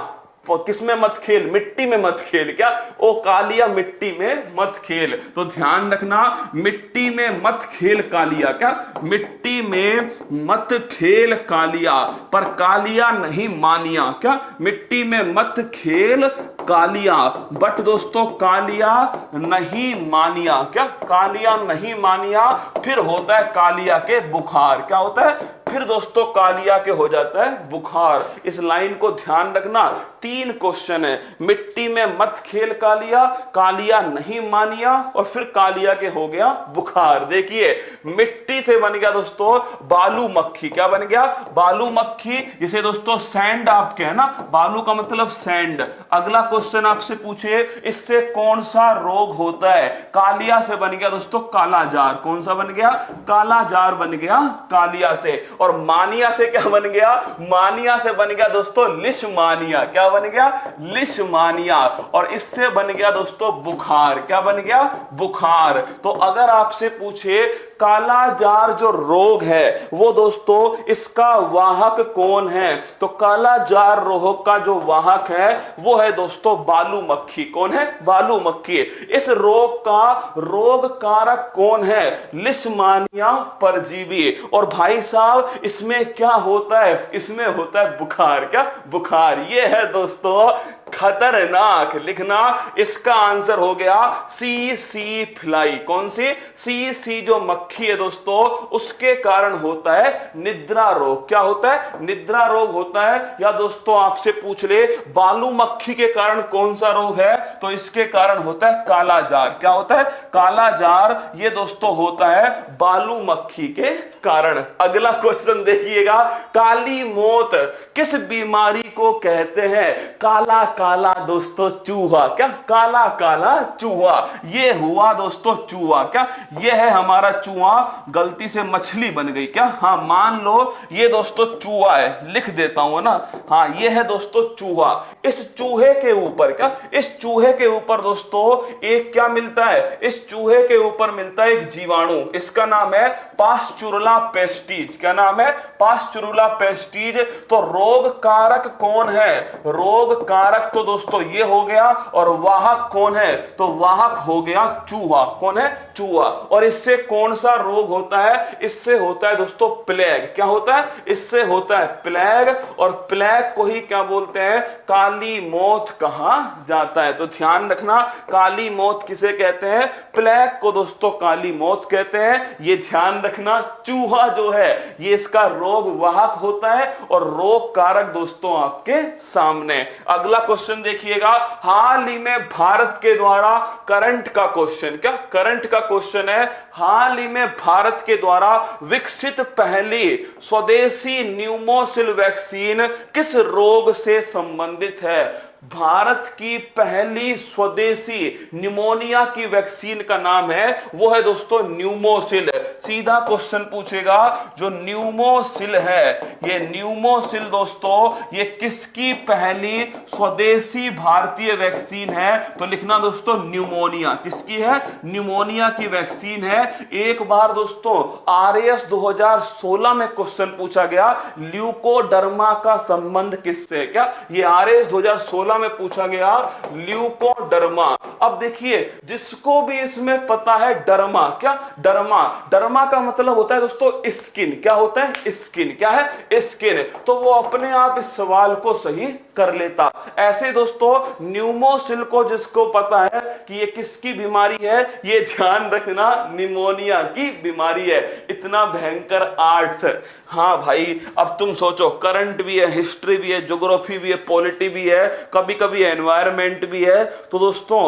किसमें मत खेल, मिट्टी में मत खेल। क्या? ओ कालिया मिट्टी में मत खेल। तो ध्यान रखना मिट्टी में मत खेल कालिया। क्या? मिट्टी में मत खेल कालिया, पर कालिया नहीं मानिया। क्या? मिट्टी में मत खेल कालिया बट दोस्तों कालिया नहीं मानिया। क्या? कालिया नहीं मानिया। फिर होता है कालिया के बुखार। क्या होता है? फिर दोस्तों कालिया के हो जाता है बुखार। इस लाइन को ध्यान रखना। 3 क्वेश्चन है, मिट्टी में मत खेल कालिया, कालिया नहीं मानिया और फिर कालिया के हो गया बुखार। देखिए मिट्टी से बन गया दोस्तों बालू मक्खी। क्या बन गया? बालू मक्खी, जिसे दोस्तों सैंड आप कहे ना, बालू का मतलब सैंड। अगला क्वेश्चन आपसे पूछे इससे कौन सा रोग होता है? कालिया से बन गया दोस्तों कालाजार। कौन सा बन गया? कालाजार बन गया कालिया से। और मानिया से क्या बन गया? मानिया से बन गया दोस्तों लिशमानिया। क्या बन गया? लिशमानिया। और इससे बन गया दोस्तों बुखार। क्या बन गया? बुखार। तो अगर आपसे पूछे कालाजार जो रोग है वो दोस्तों इसका वाहक कौन है? तो कालाजार रोग का जो वाहक है वो है दोस्तों बालू मक्खी। कौन है? बालू मक्खी। इस रोग का रोग कारक कौन है? लिशमानिया परजीवी। और भाई साहब इसमें क्या होता है? इसमें होता है बुखार। क्या? बुखार। ये है दोस्तों खतरनाक। लिखना इसका आंसर हो गया सी फ्लाई। कौन सी? सी जो मक्खी है दोस्तों उसके कारण होता है निद्रा रोग। क्या होता है? निद्रा रोग होता है। या दोस्तों आपसे पूछ ले बालू मक्खी के कारण कौन सा रोग है? तो इसके कारण होता है कालाजार। क्या होता है? कालाजार। ये दोस्तों होता है बालू मक्खी के कारण। अगला क्वेश्चन देखिएगा, काली मौत किस बीमारी को कहते हैं? काला काला दोस्तों चूहा। क्या? काला काला चूहा। ये हुआ दोस्तों चूहा। क्या? ये है हमारा चूहा, गलती से मछली बन गई। क्या? हाँ मान लो ये दोस्तों चूहा है, लिख देता हूं ना। हाँ ये है दोस्तों चूहा। इस चूहे के ऊपर, क्या? इस चूहे के ऊपर दोस्तों एक क्या मिलता है? इस चूहे के ऊपर मिलता है एक जीवाणु। इसका नाम है पास्चुरुला पेस्टिज। क्या नाम है? पास्चुरुला पेस्टिज। तो रोग कारक कौन है? रोग कारक तो दोस्तों ये हो गया। और वाहक कौन है? तो वाहक हो गया चूहा। कौन है? चूहा। और इससे कौन सा रोग होता है? इससे होता है दोस्तों प्लेग। क्या होता है? इससे होता है प्लेग। और प्लेग को ही क्या बोलते हैं? काली मौत कहा जाता है। तो ध्यान रखना काली मौत किसे कहते हैं? प्लेग को दोस्तों काली मौत कहते हैं। ये ध्यान रखना चूहा जो है ये इसका रोग वाहक होता है और रोग कारक दोस्तों आपके सामने। अगला क्वेश्चन देखिएगा, हाल ही में भारत के द्वारा करंट का क्वेश्चन। क्या? करंट का क्वेश्चन है, हाल ही में भारत के द्वारा विकसित पहली स्वदेशी न्यूमोसिल वैक्सीन किस रोग से संबंधित है? भारत की पहली स्वदेशी निमोनिया की वैक्सीन का नाम है वो है दोस्तों न्यूमोसिल। सीधा क्वेश्चन पूछेगा जो न्यूमोसिल है, ये न्यूमोसिल दोस्तों ये किसकी पहली स्वदेशी भारतीय वैक्सीन है? तो लिखना दोस्तों न्यूमोनिया। किसकी है? न्यूमोनिया की वैक्सीन है। एक बार दोस्तों आरएएस 2016 में क्वेश्चन पूछा गया ल्यूकोडर्मा का संबंध किससे? क्या? ये आरएएस 2016 2016 में पूछा गया, ल्यूकोडर्मा। अब देखिए जिसको भी इसमें पता है डर्मा, क्या डर्मा, डर्मा का मतलब होता है दोस्तों स्किन। क्या होता है? स्किन। क्या है? स्किन। तो वो अपने आप इस सवाल को सही कर लेता। ऐसे दोस्तों न्यूमोसिल को जिसको पता है कि ये किसकी बीमारी है, ये ध्यान रखना निमोनिया की बीमारी है। इतना भयंकर आर्ट्स। हाँ भाई, अब तुम सोचो, करंट भी है, हिस्ट्री भी है, ज्योग्राफी भी है, पॉलिटी भी है, कभी कभी एनवायरमेंट भी है। तो दोस्तों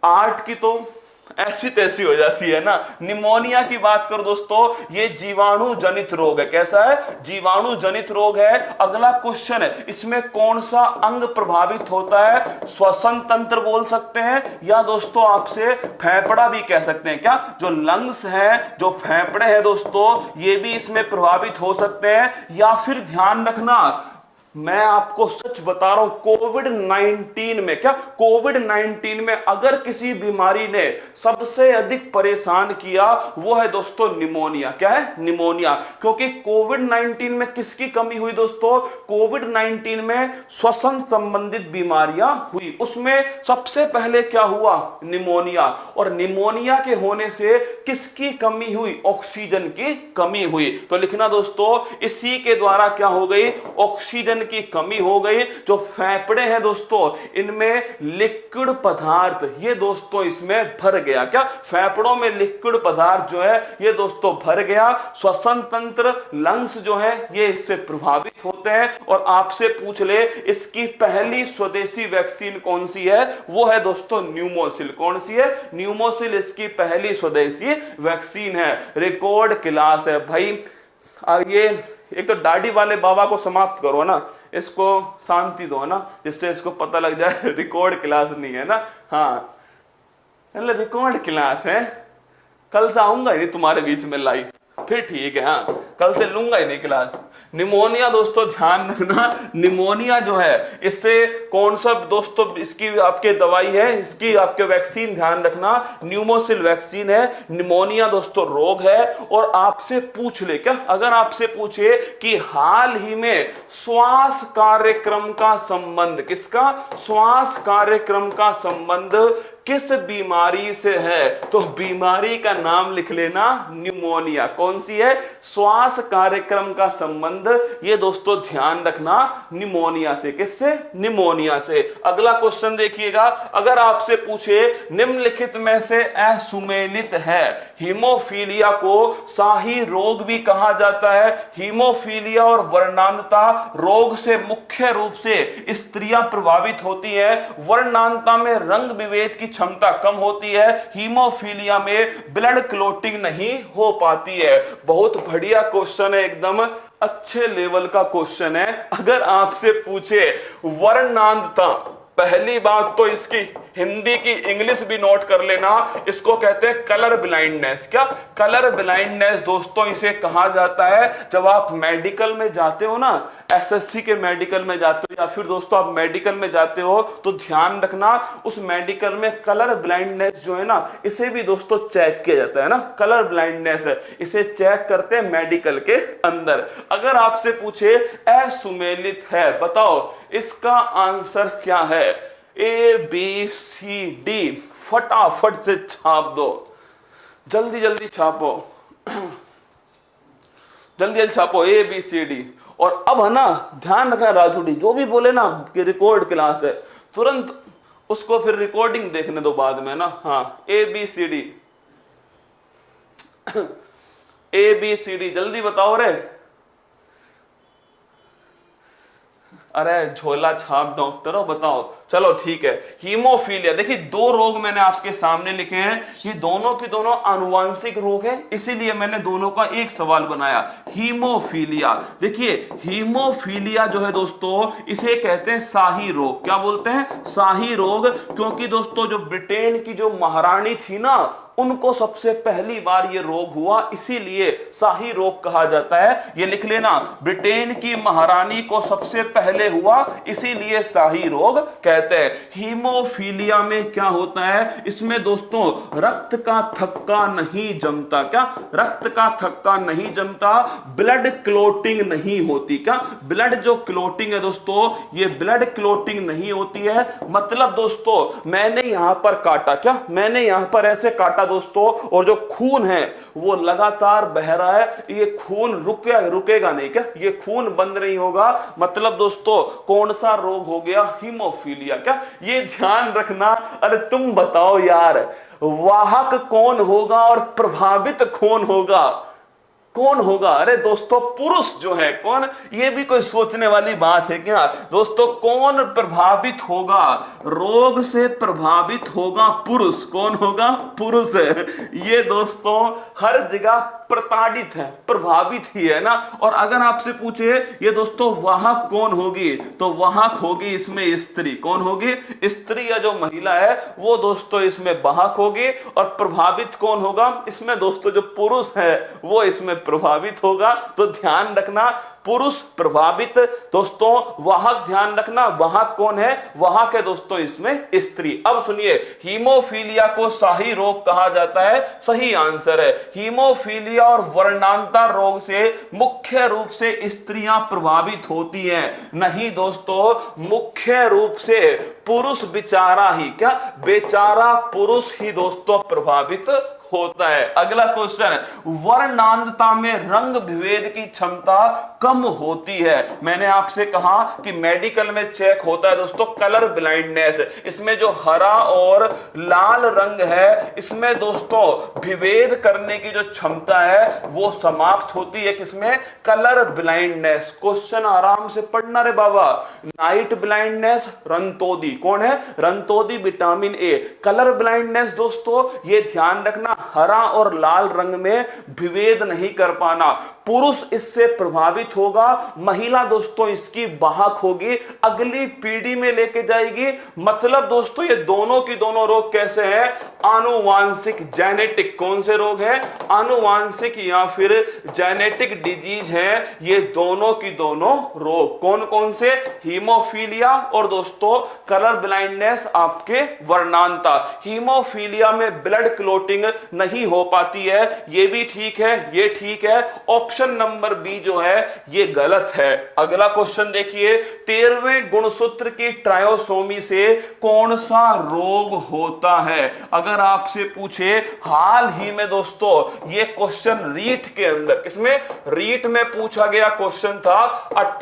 आर्ट की तो ऐसी तैसी हो जाती है ना। निमोनिया की बात करो दोस्तों, ये जीवाणु जनित रोग है। कैसा है? जीवाणु जनित रोग है। अगला क्वेश्चन है, इसमें कौन सा अंग प्रभावित होता है? श्वसन तंत्र बोल सकते हैं, या दोस्तों आपसे फेफड़ा भी कह सकते हैं। क्या? जो लंग्स हैं, जो फेफड़े हैं दोस्तों, ये भी इसमें प्रभावित हो सकते हैं। या फिर ध्यान रखना, मैं आपको सच बता रहा हूं, कोविड-19 में, क्या कोविड-19 में अगर किसी बीमारी ने सबसे अधिक परेशान किया, वो है दोस्तों निमोनिया। क्या है? निमोनिया। क्योंकि कोविड-19 में किसकी कमी हुई दोस्तों? कोविड-19 में श्वसन संबंधित बीमारियां हुई, उसमें सबसे पहले क्या हुआ? निमोनिया। और निमोनिया के होने से किसकी कमी हुई? ऑक्सीजन की कमी हुई। तो लिखना दोस्तों, इसी के द्वारा क्या हो गई? ऑक्सीजन की कमी हो गई। जो फेफड़े हैं दोस्तों, इनमें लिक्विड पदार्थ, ये दोस्तों इसमें भर गया। क्या? फेफड़ों में लिक्विड पदार्थ जो है ये दोस्तों भर गया। श्वसन तंत्र, लंग्स जो है ये इससे प्रभावित होते हैं। और आपसे पूछ ले, इसकी पहली स्वदेशी वैक्सीन कौन सी है? वो है दोस्तों न्यूमोसिल। कौन सी है? न्यूमोसिल इसकी पहली स्वदेशी वैक्सीन है। रिकॉर्ड क्लास है भाई। ये एक तो दाढ़ी वाले बाबा को समाप्त करो ना, इसको शांति दो ना, जिससे इसको पता लग जाए रिकॉर्ड क्लास नहीं है ना। हाँ, रिकॉर्ड क्लास है। कल से आऊंगा ही नहीं तुम्हारे बीच में लाइव, फिर ठीक है। हाँ, कल से लूंगा ही नहीं क्लास। निमोनिया दोस्तों ध्यान रखना, निमोनिया जो है इससे कौन सा दोस्तों इसकी आपके दवाई है, इसकी आपके वैक्सीन ध्यान रखना, न्यूमोसिल वैक्सीन है। निमोनिया दोस्तों रोग है। और आपसे पूछ ले, क्या अगर आपसे पूछे कि हाल ही में श्वास कार्यक्रम का संबंध, किसका? श्वास कार्यक्रम का संबंध किस बीमारी से है, तो बीमारी का नाम लिख लेना निमोनिया। कौन सी है? श्वास कार्यक्रम का संबंध ये दोस्तों ध्यान रखना निमोनिया से। किससे? निमोनिया से। अगला क्वेश्चन देखिएगा, अगर आपसे पूछे निम्नलिखित में से असुमेलित है, हीमोफीलिया को शाही रोग भी कहा जाता है। हीमोफीलिया और वर्णांतता रोग से मुख्य रूप से स्त्रियां प्रभावित होती हैं। वर्णांतता में रंग विभेद की क्षमता कम होती है। हीमोफीलिया में ब्लड क्लोटिंग नहीं हो पाती है। बहुत बढ़िया क्वेश्चन है, एकदम अच्छे लेवल का क्वेश्चन है। अगर आपसे पूछे वर्णांतता, पहली बात तो इसकी हिंदी की इंग्लिश भी नोट कर लेना, इसको कहते हैं कलर ब्लाइंडनेस। क्या? कलर ब्लाइंडनेस दोस्तों इसे कहा जाता है। जब आप मेडिकल में जाते हो ना, एसएससी के मेडिकल में जाते हो, या फिर दोस्तों आप मेडिकल में जाते हो, तो ध्यान रखना उस मेडिकल में कलर ब्लाइंडनेस जो है ना, इसे भी दोस्तों चेक किया जाता है ना। कलर ब्लाइंडनेस है, इसे चेक करते हैं मेडिकल के अंदर। अगर आपसे पूछे असुमेलित है, बताओ इसका आंसर क्या है? A B C D. फटाफट से छाप दो, जल्दी जल्दी छापो, जल्दी जल्दी छापो, ए बी सी डी। और अब है ना ध्यान रखना, राजूडी जो भी बोले ना कि रिकॉर्ड क्लास है, तुरंत उसको फिर रिकॉर्डिंग देखने दो बाद में ना। हाँ, A B C D, A B C D, जल्दी बताओ रे। अरे झोला छाप डॉक्टरों, बताओ। चलो ठीक है, हीमोफीलिया। देखिए दो रोग मैंने आपके सामने लिखे हैं, ये दोनों की दोनों आनुवांशिक रोग हैं, इसीलिए मैंने दोनों का एक सवाल बनाया। हीमोफीलिया, देखिए हीमोफीलिया जो है दोस्तों, इसे कहते हैं शाही रोग। क्या बोलते हैं? शाही रोग। क्योंकि दोस्तों जो ब्रिटेन की जो महारानी थी ना, उनको सबसे पहली बार ये रोग हुआ, इसीलिए शाही रोग कहा जाता है। ये लिख लेना, ब्रिटेन की महारानी को सबसे पहले हुआ, इसीलिए शाही रोग कहते हैं। हीमोफीलिया में क्या होता है, इसमें दोस्तों रक्त का थक्का नहीं जमता। क्या रक्त का थक्का नहीं जमता, ब्लड क्लोटिंग नहीं होती। क्या ब्लड जो क्लोटिंग है दोस्तों, ये ब्लड क्लोटिंग नहीं होती है। मतलब दोस्तों मैंने यहां पर काटा, क्या मैंने यहां पर ऐसे काटा दोस्तों, और जो खून है वो लगातार बह रहा है, ये खून रुकेगा नहीं। क्या ये खून बंद नहीं होगा। मतलब दोस्तों कौन सा रोग हो गया, हीमोफीलिया। क्या ये ध्यान रखना। अरे तुम बताओ यार, वाहक कौन होगा और प्रभावित कौन होगा, कौन होगा? अरे दोस्तों पुरुष जो है कौन, ये भी कोई सोचने वाली बात है क्या दोस्तों? कौन प्रभावित होगा, रोग से प्रभावित होगा पुरुष। कौन होगा? पुरुष है। ये दोस्तों हर जगह प्रताड़ित है, प्रभावित ही है ना। और अगर आपसे पूछे ये दोस्तों वाहक कौन होगी, तो वाहक होगी इसमें स्त्री। कौन होगी? स्त्री या जो महिला है वो दोस्तों इसमें वाहक होगी। और प्रभावित कौन होगा, इसमें दोस्तों जो पुरुष है वो इसमें प्रभावित होगा। तो ध्यान रखना, पुरुष प्रभावित, दोस्तों वाहक ध्यान रखना। वाहक कौन है? वाहक है दोस्तों इसमें स्त्री। अब सुनिए, हीमोफीलिया को शाही रोग कहा जाता है, सही आंसर है। हीमोफीलिया और वर्णांता रोग से मुख्य रूप से स्त्रियां प्रभावित होती हैं। नहीं दोस्तों, मुख्य रूप से पुरुष बेचारा ही, क्या बेचारा पुरुष ही दोस्तों प्रभावित होता है। अगला क्वेश्चन, वर्णांधता में रंग भेद की क्षमता कम होती है। मैंने आपसे कहा कि मेडिकल में चेक होता है दोस्तों कलर ब्लाइंडनेस। इसमें जो हरा और लाल रंग है, इसमें दोस्तों विभेद करने की जो क्षमता है वो समाप्त होती है। किसमें? Colour blindness. क्वेश्चन आराम से पढ़ना रे बाबा। Night blindness रंतोदी। कौन है? रंतोदी विटामिन ए। कलर ब्लाइंडनेस दोस्तों ये ध्यान रखना, हरा और लाल रंग में विभेद नहीं कर पाना। पुरुष इससे प्रभावित होगा, महिला दोस्तों इसकी वाहक होगी, अगली पीढ़ी में लेके जाएगी। मतलब दोस्तों ये दोनों की दोनों रोग कैसे हैं? आनुवांशिक, जेनेटिक। कौन से रोग हैं? आनुवांशिक या फिर जेनेटिक डिजीज है ये दोनों की दोनों रोग। कौन कौन से? हीमोफीलिया और दोस्तों कलर ब्लाइंडनेस, आपके वर्णांता। हीमोफीलिया में ब्लड क्लोटिंग नहीं हो पाती है, ये भी ठीक है, ये ठीक है। ऑप्शन नंबर बी जो है ये गलत है। अगला क्वेश्चन देखिए, 13वें गुणसूत्र की ट्रायोसोमी से कौन सा रोग होता है? अगर आपसे पूछे, हाल ही में दोस्तों ये क्वेश्चन रीट के अंदर, किसमें? रीट में पूछा गया क्वेश्चन था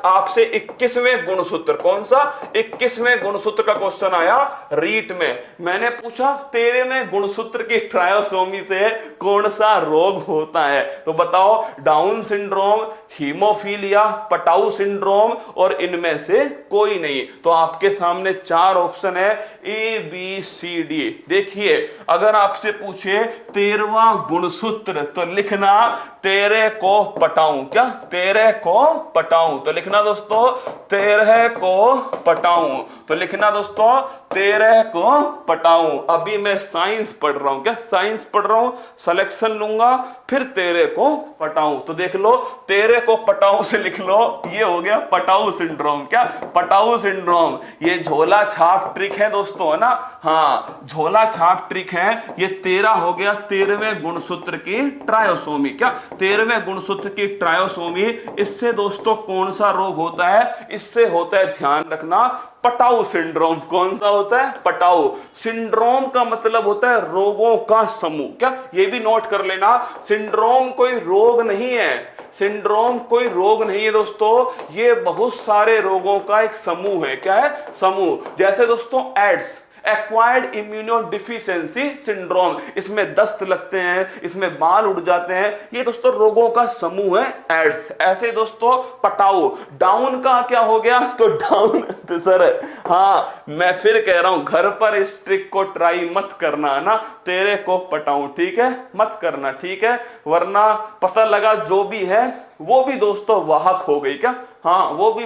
आपसे 21वें गुणसूत्र। कौन सा? 21वें गुणसूत्र का क्वेश्चन आया रीट में। मैंने पूछा 13वें गुणसूत्र की ट्रायोसोमी से कौन सा रोग होता है? तो बताओ, down syndrome, haemophilia, Patau syndrome और इनमें से कोई नहीं। तो आपके सामने चार ऑप्शन है, ए बी सी डी। देखिए, अगर आपसे पूछे 13वां गुणसूत्र तो लिखना तेरे को पटाऊं। क्या? तेरे को पटाऊं। तो लिखना दोस्तों तेरे को पटाऊं। तो लिखना दोस्तों तेरे को पटाऊं। अभी मैं साइंस पढ़ रहा हूं। क्या? साइंस पढ़ रहा हूं, सिलेक्शन लूंगा, फिर तेरे को पटाऊं। तो देख लो, तेरे को पटाऊं से लिख लो, ये हो गया पटाऊ सिंड्रोम। क्या? Patau syndrome. ये झोला छाप ट्रिक है दोस्तों, है ना? हाँ, झोला छाप ट्रिक है। ये 13 हो गया 13वें गुणसूत्र की ट्रायोसोमी। क्या? 13वें गुणसूत्र की ट्रायोसोमी। इससे दोस्तों कौन सा रोग होता है? इससे होता है, ध्यान रखना, पटाऊ सिंड्रोम। कौन सा होता है? पटाऊ सिंड्रोम का मतलब होता है रोगों का समूह। क्या? ये भी नोट कर लेना, सिंड्रोम कोई रोग नहीं है। सिंड्रोम कोई रोग नहीं है दोस्तों, ये बहुत सारे रोगों का एक समूह है। क्या है? समूह। जैसे दोस्तों AIDS, acquired immunodeficiency syndrome, इसमें दस्त लगते हैं, इसमें बाल उड़ जाते हैं, ये दोस्तों रोगों का समूह है एड्स। ऐसे दोस्तों पटाऊ। डाउन का क्या हो गया? तो डाउन तो सर, हाँ मैं फिर कह रहा हूं, घर पर इस ट्रिक को ट्राई मत करना ना, तेरे को पटाऊं, ठीक है? मत करना, ठीक है? वरना पता लगा जो भी है वो भी दोस्तों वाहक हो गई क्या? हाँ, वो भी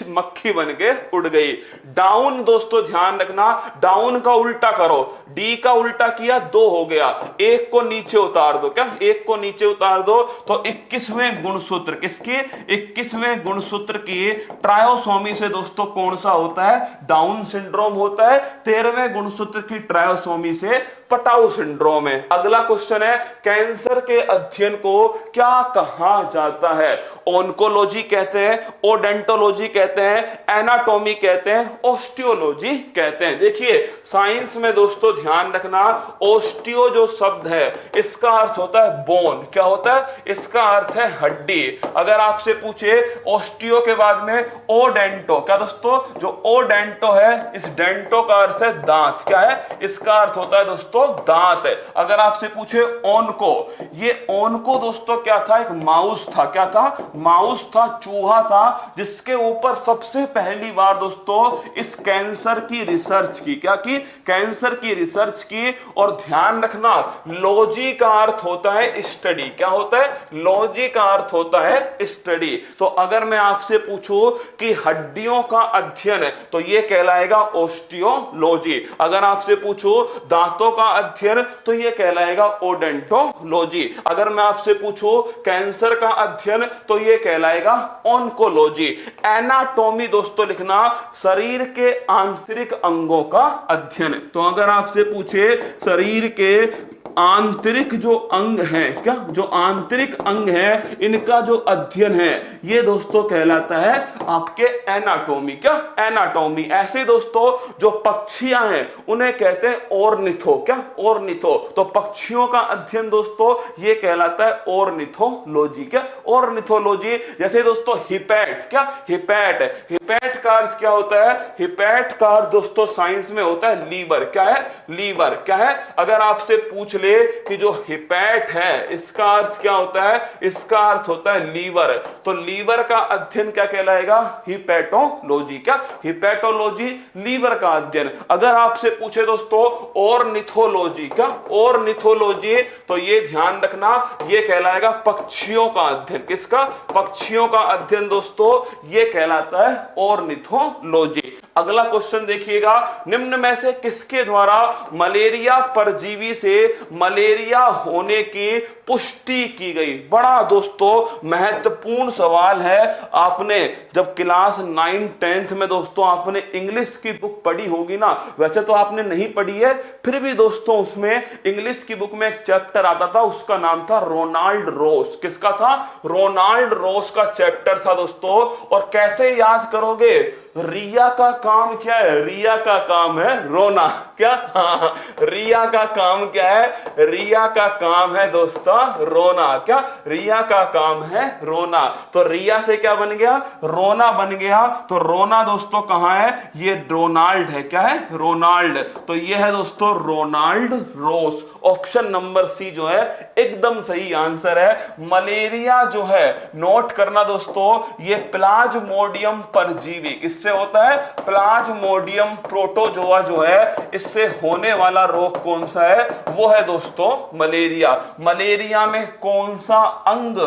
मक्खी बन के उड़ गई। डाउन दोस्तों ध्यान रखना, डाउन का उल्टा करो, डी का उल्टा किया 2 हो गया, एक को नीचे उतार दो, क्या एक को नीचे उतार दो तो 21वें गुणसूत्र किसकी? 21वें गुणसूत्र की ट्रायोसोमी से दोस्तों कौन सा होता है? डाउन सिंड्रोम होता है। 13वें गुणसूत्र की ट्रायोसोमी से पटाऊ सिंड्रोम है। अगला क्वेश्चन है, कैंसर के अध्ययन को क्या कहा जाता है? ऑन्कोलॉजी कहते हैं, ओडेंटोलॉजी कहते हैं, एनाटॉमी कहते हैं, ऑस्टियोलॉजी कहते हैं। देखिए साइंस में दोस्तों ध्यान रखना, ऑस्टियो जो शब्द है इसका अर्थ होता है बोन। क्या होता है? इसका अर्थ है हड्डी। अगर आपसे पूछे ऑस्टियो के बाद में ओडेंटो, क्या दोस्तों? जो ओडेंटो है, इस डेंटो का अर्थ है दांत। क्या है? इसका अर्थ होता है दोस्तों दांत। अगर आपसे पूछे ओनको, ये ओनको दोस्तों क्या था? एक माउस था। क्या था? माउस था, चूहा था, जिसके ऊपर सबसे पहली बार दोस्तों इस कैंसर की रिसर्च की। क्या की? कैंसर की रिसर्च की। और ध्यान रखना, लॉजी का अर्थ होता है स्टडी। क्या होता है? लॉजी का अर्थ होता है स्टडी। तो अगर मैं आपसे पूछूं कि हड्डियों का अध्ययन, तो ये कहलाएगा ऑस्टियोलॉजी। अगर आपसे पूछूं दांतों का अध्ययन, तो ये कहलाएगा ओडेंटोलॉजी। अगर मैं आपसे पूछूं कैंसर का अध्ययन, तो ये कहलाएगा ऑन्कोलॉजी। एनाटॉमी दोस्तों लिखना, शरीर के आंतरिक अंगों का अध्ययन। तो अगर आपसे पूछे शरीर के आंतरिक जो अंग हैं, क्या जो आंतरिक अंग हैं, इनका जो अध्ययन है, ये दोस्तों कहलाता है आपके एनाटॉमी। क्या? एनाटॉमी। ऐसे दोस्तों जो पक्षियां हैं उन्हें कहते हैं ऑर्निथो। क्या? ऑर्निथो। तो पक्षियों का अध्ययन दोस्तों ये कहलाता है ऑर्निथोलॉजी। क्या? ऑर्निथोलॉजी। जैसे दोस्तों हिपैट। क्या? हिपैट। हिपैट का अर्थ क्या होता है? हिपैट का अर्थ दोस्तों साइंस में होता है लीवर। क्या है? लीवर। क्या है? अगर आपसे पूछ ले कि जो हिपैट है इसका अर्थ क्या होता है? इसका अर्थ होता है लीवर। तो लीवर का अध्ययन क्या कहलाएगा? हिपैटोलॉजी। क्या? हिपैटोलॉजी, लीवर का अध्ययन। अगर आपसे पूछे दोस्तों ऑर्निथोलॉजी, क्या? ऑर्निथोलॉजी, तो ये ध्यान रखना, ये कहलाएगा पक्षियों का अध्ययन। किसका? पक्षियों का अध्ययन दोस्तों ये कहलाता है ऑर्निथोलॉजी। अगला क्वेश्चन देखिएगा, निम्न में से किसके द्वारा मलेरिया परजीवी से मलेरिया होने की पुष्टि की गई? बड़ा दोस्तों महत्वपूर्ण सवाल है। आपने जब क्लास 9 10th में दोस्तों आपने इंग्लिश की बुक पढ़ी होगी ना, वैसे तो आपने नहीं पढ़ी है, फिर भी दोस्तों उसमें इंग्लिश की बुक में एक चैप्टर आता था, उसका नाम था रोनाल्ड रॉस। किसका था? रोनाल्ड रॉस का चैप्टर था दोस्तों। और कैसे याद करोगे? रिया का काम क्या है? रिया का काम है रोना। क्या? हाँ, रिया का काम क्या है? रिया का काम है दोस्तों रोना। क्या? रिया का काम है रोना। तो रिया से क्या बन गया? रोना बन गया। तो रोना दोस्तों कहां है? ये रोनाल्ड है। क्या है? रोनाल्ड। तो ये है दोस्तों Ronald Ross. Option number C जो है एकदम सही आंसर है। मलेरिया जो है, नोट करना दोस्तों, ये प्लाज्मोडियम परजीवी किससे होता है? प्लाज्मोडियम प्रोटोजोआ जो है, इससे होने वाला रोग कौन सा है? वो है दोस्तों मलेरिया। मलेरिया में कौन सा अंग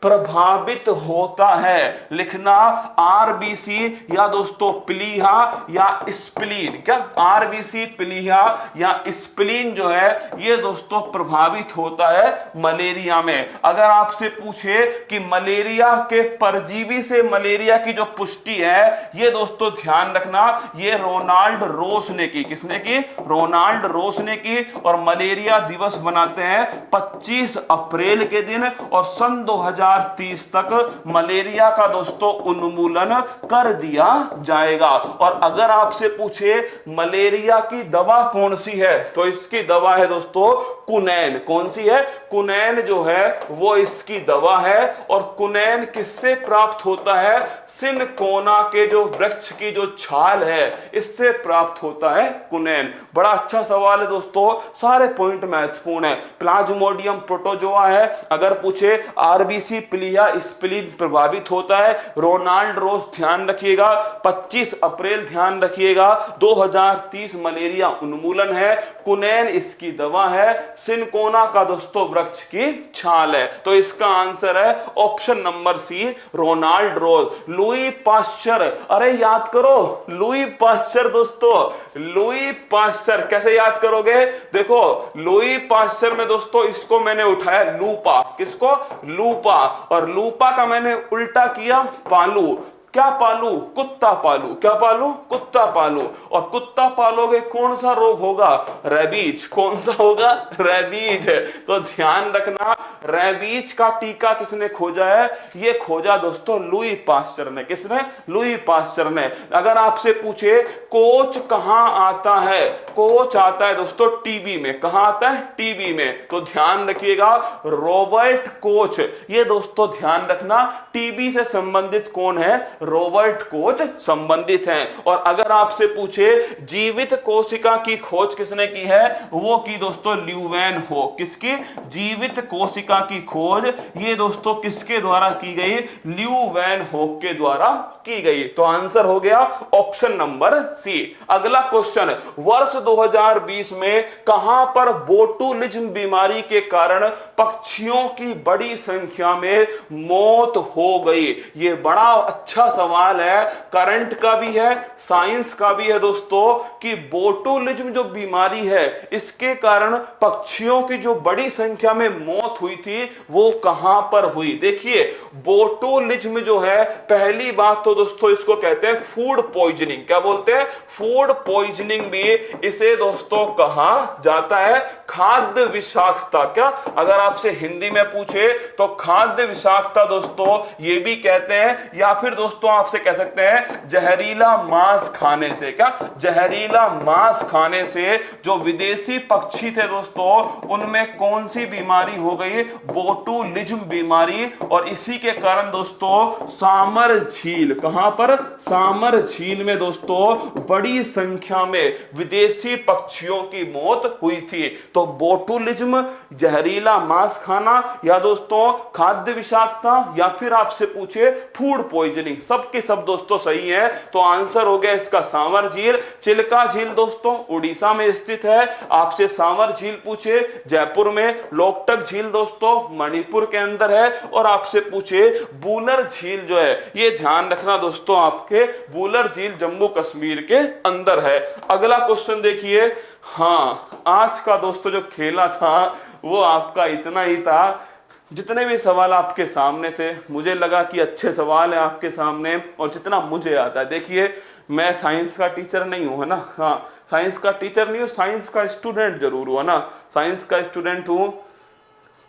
प्रभावित होता है? लिखना आरबीसी या दोस्तों प्लीहा या स्प्लीन। क्या? आरबीसी, प्लीहा या स्प्लीन जो है ये दोस्तों प्रभावित होता है मलेरिया में। अगर आपसे पूछे कि मलेरिया के परजीवी से मलेरिया की जो पुष्टि है, ये दोस्तों ध्यान रखना, ये रोनाल्ड रॉस ने की। किसने की? रोनाल्ड रॉस ने की। और मलेरिया दिवस मनाते हैं 25 अप्रैल के दिन। और सन 2030 तक मलेरिया का दोस्तों उन्मूलन कर दिया जाएगा। और अगर आपसे पूछे मलेरिया की दवा कौन सी है, तो इसकी दवा है दोस्तों कुनैन। कौन सी है? कुनैन जो है वो इसकी दवा है। और कुनैन किससे प्राप्त होता है? सिनकोना के जो वृक्ष की जो छाल है, इससे प्राप्त होता है कुनैन। बड़ा अच्छा सवाल है दोस्तों, सारे पॉइंट महत्वपूर्ण है। प्लाज्मोडियम प्रोटोजोआ है। अगर पूछे आरबीसी सी प्लिया स्प्लीन प्रभावित होता है। रोनाल्ड रोज ध्यान रखिएगा, 25 अप्रैल ध्यान रखिएगा, 2030 मलेरिया उन्मूलन है। कुनैन इसकी दवा है। सिनकोना का दोस्तों वृक्ष की छाल है। तो इसका आंसर है ऑप्शन नंबर सी, रोनाल्ड रोज। लुई पाश्चर, अरे याद करो लुई पाश्चर दोस्तों, लुई पाश्चर कैसे याद करोगे? देखो लुई पाश्चर में दोस्तों इसको मैंने उठाया लूपा, किसको? लूपा, और लूपा का मैंने उल्टा किया पालू। क्या पालू? कुत्ता पालू। क्या पालू? कुत्ता पालू। और कुत्ता पालोगे कौन सा रोग होगा? रेबीज। कौन सा होगा? रेबीज। तो ध्यान रखना, रेबीज का टीका किसने खोजा है? ये खोजा दोस्तों लुई पाश्चर ने। किसने? लुई पाश्चर ने। अगर आपसे पूछे कोच कहां आता है? कोच आता है दोस्तों टीबी में। कहां आता है? टीबी में। तो ध्यान रखिएगा रॉबर्ट कोच, ये दोस्तों ध्यान रखना टीबी से संबंधित कौन है? रॉबर्ट कोच संबंधित हैं। और अगर आपसे पूछे जीवित कोशिका की खोज किसने की है? वो की दोस्तों ल्यूवेन हो। किसकी? जीवित कोशिका की खोज ये दोस्तों किसके द्वारा की गई? ल्यूवेन हो के द्वारा की गई। तो आंसर हो गया ऑप्शन नंबर सी। अगला क्वेश्चन, वर्ष 2020 में कहां पर बोटुलिज्म बीमारी के कारण पक्षियों की बड़ी संख्या में मौत हो गई? ये बड़ा अच्छा सवाल है, करंट का भी है, साइंस का भी है दोस्तों, कि बोटुलिज्म जो बीमारी है इसके कारण पक्षियों की जो बड़ी संख्या में मौत हुई थी वो कहां पर हुई? देखिए बोटुलिज्म जो है, पहली बात तो दोस्तों इसको कहते हैं फूड पॉइजनिंग। क्या बोलते हैं? फूड पॉइजनिंग भी इसे दोस्तों कहा जाता है खाद्य विषाक्तता। क्या? अगर आपसे हिंदी में पूछे तो खाद्य विषाक्तता दोस्तों ये भी कहते हैं, या फिर दोस्तों आपसे कह सकते हैं जहरीला मांस खाने से। क्या? जहरीला मांस खाने से जो विदेशी पक्षी थे दोस्तों उनमें कौन सी बीमारी हो गई? बोटुलिज्म बीमारी। और इसी के कारण दोस्तों सामर झील, कहां पर? सामर झील में दोस्तों बड़ी संख्या में विदेशी पक्षियों की मौत हुई थी। तो बोटुलिज्म, जहरीला मांस खाना, या दोस्तों खाद्य विषाक्तता, या फिर आपसे पूछे फूड पॉइजनिंग, सब के सब दोस्तों सही है। तो आंसर हो गया इसका सावर झील। चिल्का झील दोस्तों उड़ीसा में स्थित है। आपसे सावर झील पूछे जयपुर में, लोकटक झील दोस्तों मणिपुर के अंदर है, और आपसे पूछे बूलर झील जो है ये ध्यान रखना दोस्तों आपके बूलर झील जम्मू कश्मीर के अंदर है। अगला क्वेश्चन देखिए। हाँ, आज का दोस्तों जो खेला था वो आपका इतना ही था। जितने भी सवाल आपके सामने थे मुझे लगा कि अच्छे सवाल हैं आपके सामने, और जितना मुझे आता है, देखिए मैं साइंस का टीचर नहीं हूं, है ना। हाँ, साइंस का टीचर नहीं हूं, साइंस का स्टूडेंट जरूर हूं, है ना। साइंस का स्टूडेंट हूं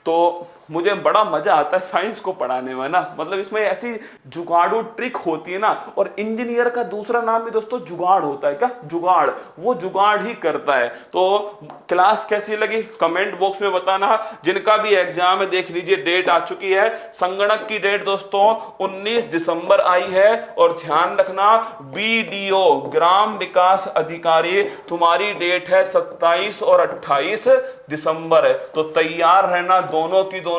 तो मुझे बड़ा मजा आता है साइंस को पढ़ाने में ना। मतलब इसमें ऐसी जुगाड़ू ट्रिक होती है ना। और इंजीनियर का दूसरा नाम भी दोस्तों जुगाड़ होता है। क्या? जुगाड़। वो जुगाड़ ही करता है। तो क्लास कैसी लगी कमेंट बॉक्स में बताना। जिनका भी एग्जाम है देख लीजिए, डेट आ चुकी है। संगणक की डेट दोस्तों 19 दिसंबर आई है। और ध्यान रखना BDO ग्राम विकास अधिकारी तुम्हारी डेट है 27 और 28 दिसंबर है। तो तैयार रहना दोनों की दोनों।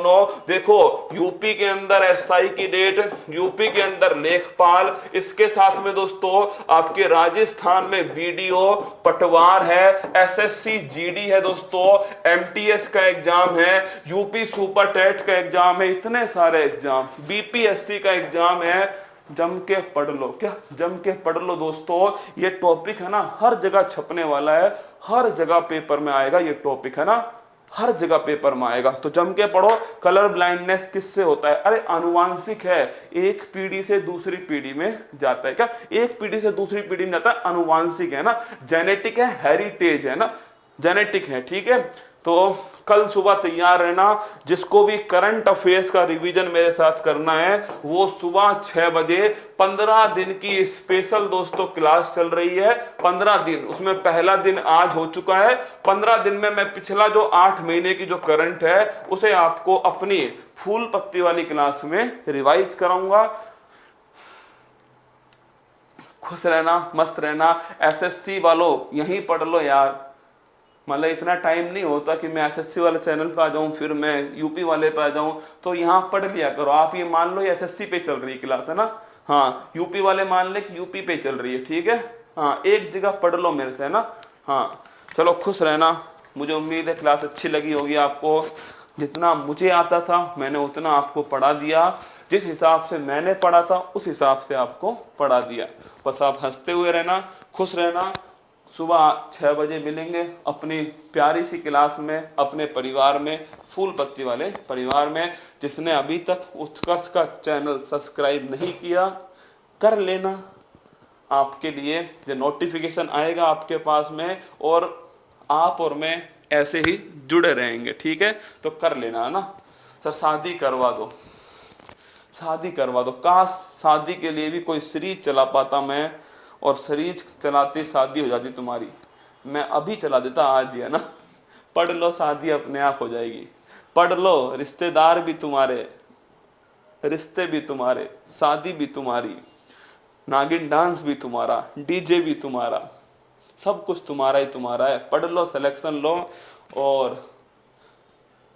देखो यूपी के अंदर SI की डेट, यूपी के अंदर लेखपाल, इसके साथ में दोस्तों आपके राजस्थान में BDO पटवार है, SSC GD है दोस्तों, MTS का एग्जाम है, यूपी सुपर टेट का एग्जाम है, इतने सारे एग्जाम, BPSC का एग्जाम है। जम के पढ़ लो। क्या? जम के पढ़ लो दोस्तों। ये टॉपिक है ना हर जगह छपने वाला है, हर जगह पेपर में आएगा ये टॉपिक, है ना, हर जगह पेपर में आएगा। तो जम के पढ़ो। कलर ब्लाइंडनेस किससे होता है? अरे आनुवांशिक है, एक पीढ़ी से दूसरी पीढ़ी में जाता है। क्या? एक पीढ़ी से दूसरी पीढ़ी में जाता है, अनुवांशिक है ना। जेनेटिक है, हेरिटेज है ना, जेनेटिक है। ठीक है, तो कल सुबह तैयार रहना। जिसको भी करंट अफेयर्स का रिवीजन मेरे साथ करना है वो सुबह 6 बजे 15 दिन की स्पेशल दोस्तों क्लास चल रही है। 15 दिन, उसमें पहला दिन आज हो चुका है। 15 दिन में मैं पिछला जो 8 महीने की जो करंट है उसे आपको अपनी फूल पत्ती वाली क्लास में रिवाइज कराऊंगा। खुश रहना, मस्त रहना। SSC वालों यहीं पढ़ लो यार, मतलब इतना टाइम नहीं होता कि मैं एसएससी वाले चैनल पे आ जाऊं फिर मैं यूपी वाले पे आ जाऊं। तो यहाँ पढ़ लिया करो। आप ये मान लो ये एसएससी पे चल रही है क्लास, है ना। हाँ, यूपी वाले मान ले कि यूपी पे चल रही है, ठीक है। हाँ, एक जगह पढ़ लो मेरे से, है ना। हाँ चलो, खुश रहना। मुझे उम्मीद है क्लास अच्छी लगी होगी आपको। जितना मुझे आता था मैंने उतना आपको पढ़ा दिया, जिस हिसाब से मैंने पढ़ा था उस हिसाब से आपको पढ़ा दिया। बस आप हंसते हुए रहना, खुश रहना। सुबह 6 बजे मिलेंगे अपनी प्यारी सी क्लास में, अपने परिवार में, फूल पत्ती वाले परिवार में। जिसने अभी तक उत्कर्ष का चैनल सब्सक्राइब नहीं किया, कर लेना। आपके लिए जो नोटिफिकेशन आएगा आपके पास में, और आप और मैं ऐसे ही जुड़े रहेंगे, ठीक है। तो कर लेना, है ना। सर शादी करवा दो, शादी करवा दो। काश शादी के लिए भी कोई सीरीज चला पाता मैं, और सीरीज चलाते शादी हो जाती तुम्हारी। मैं अभी चला देता आज ही, है ना। पढ़ लो, शादी अपने आप हो जाएगी। पढ़ लो, रिश्तेदार भी तुम्हारे, रिश्ते भी तुम्हारे, शादी भी तुम्हारी, नागिन डांस भी तुम्हारा, डीजे भी तुम्हारा, सब कुछ तुम्हारा ही तुम्हारा है। पढ़ लो, सिलेक्शन लो, और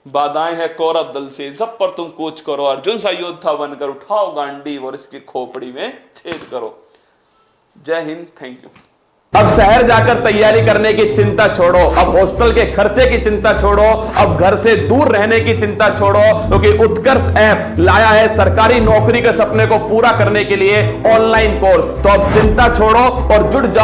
बाधाएं है कौरव दल से, सब पर तुम कूच करो। अर्जुन सा योद्धा बनकर उठाओ गांडी और इसकी खोपड़ी में छेद करो। जय हिंद, थैंक यू। अब शहर जाकर तैयारी करने की चिंता छोड़ो, अब हॉस्टल के खर्चे की चिंता छोड़ो, अब घर से दूर रहने की चिंता छोड़ो, क्योंकि उत्कर्ष ऐप लाया है सरकारी नौकरी के सपने को पूरा करने के लिए ऑनलाइन कोर्स। तो अब चिंता छोड़ो और जुड़ जाओ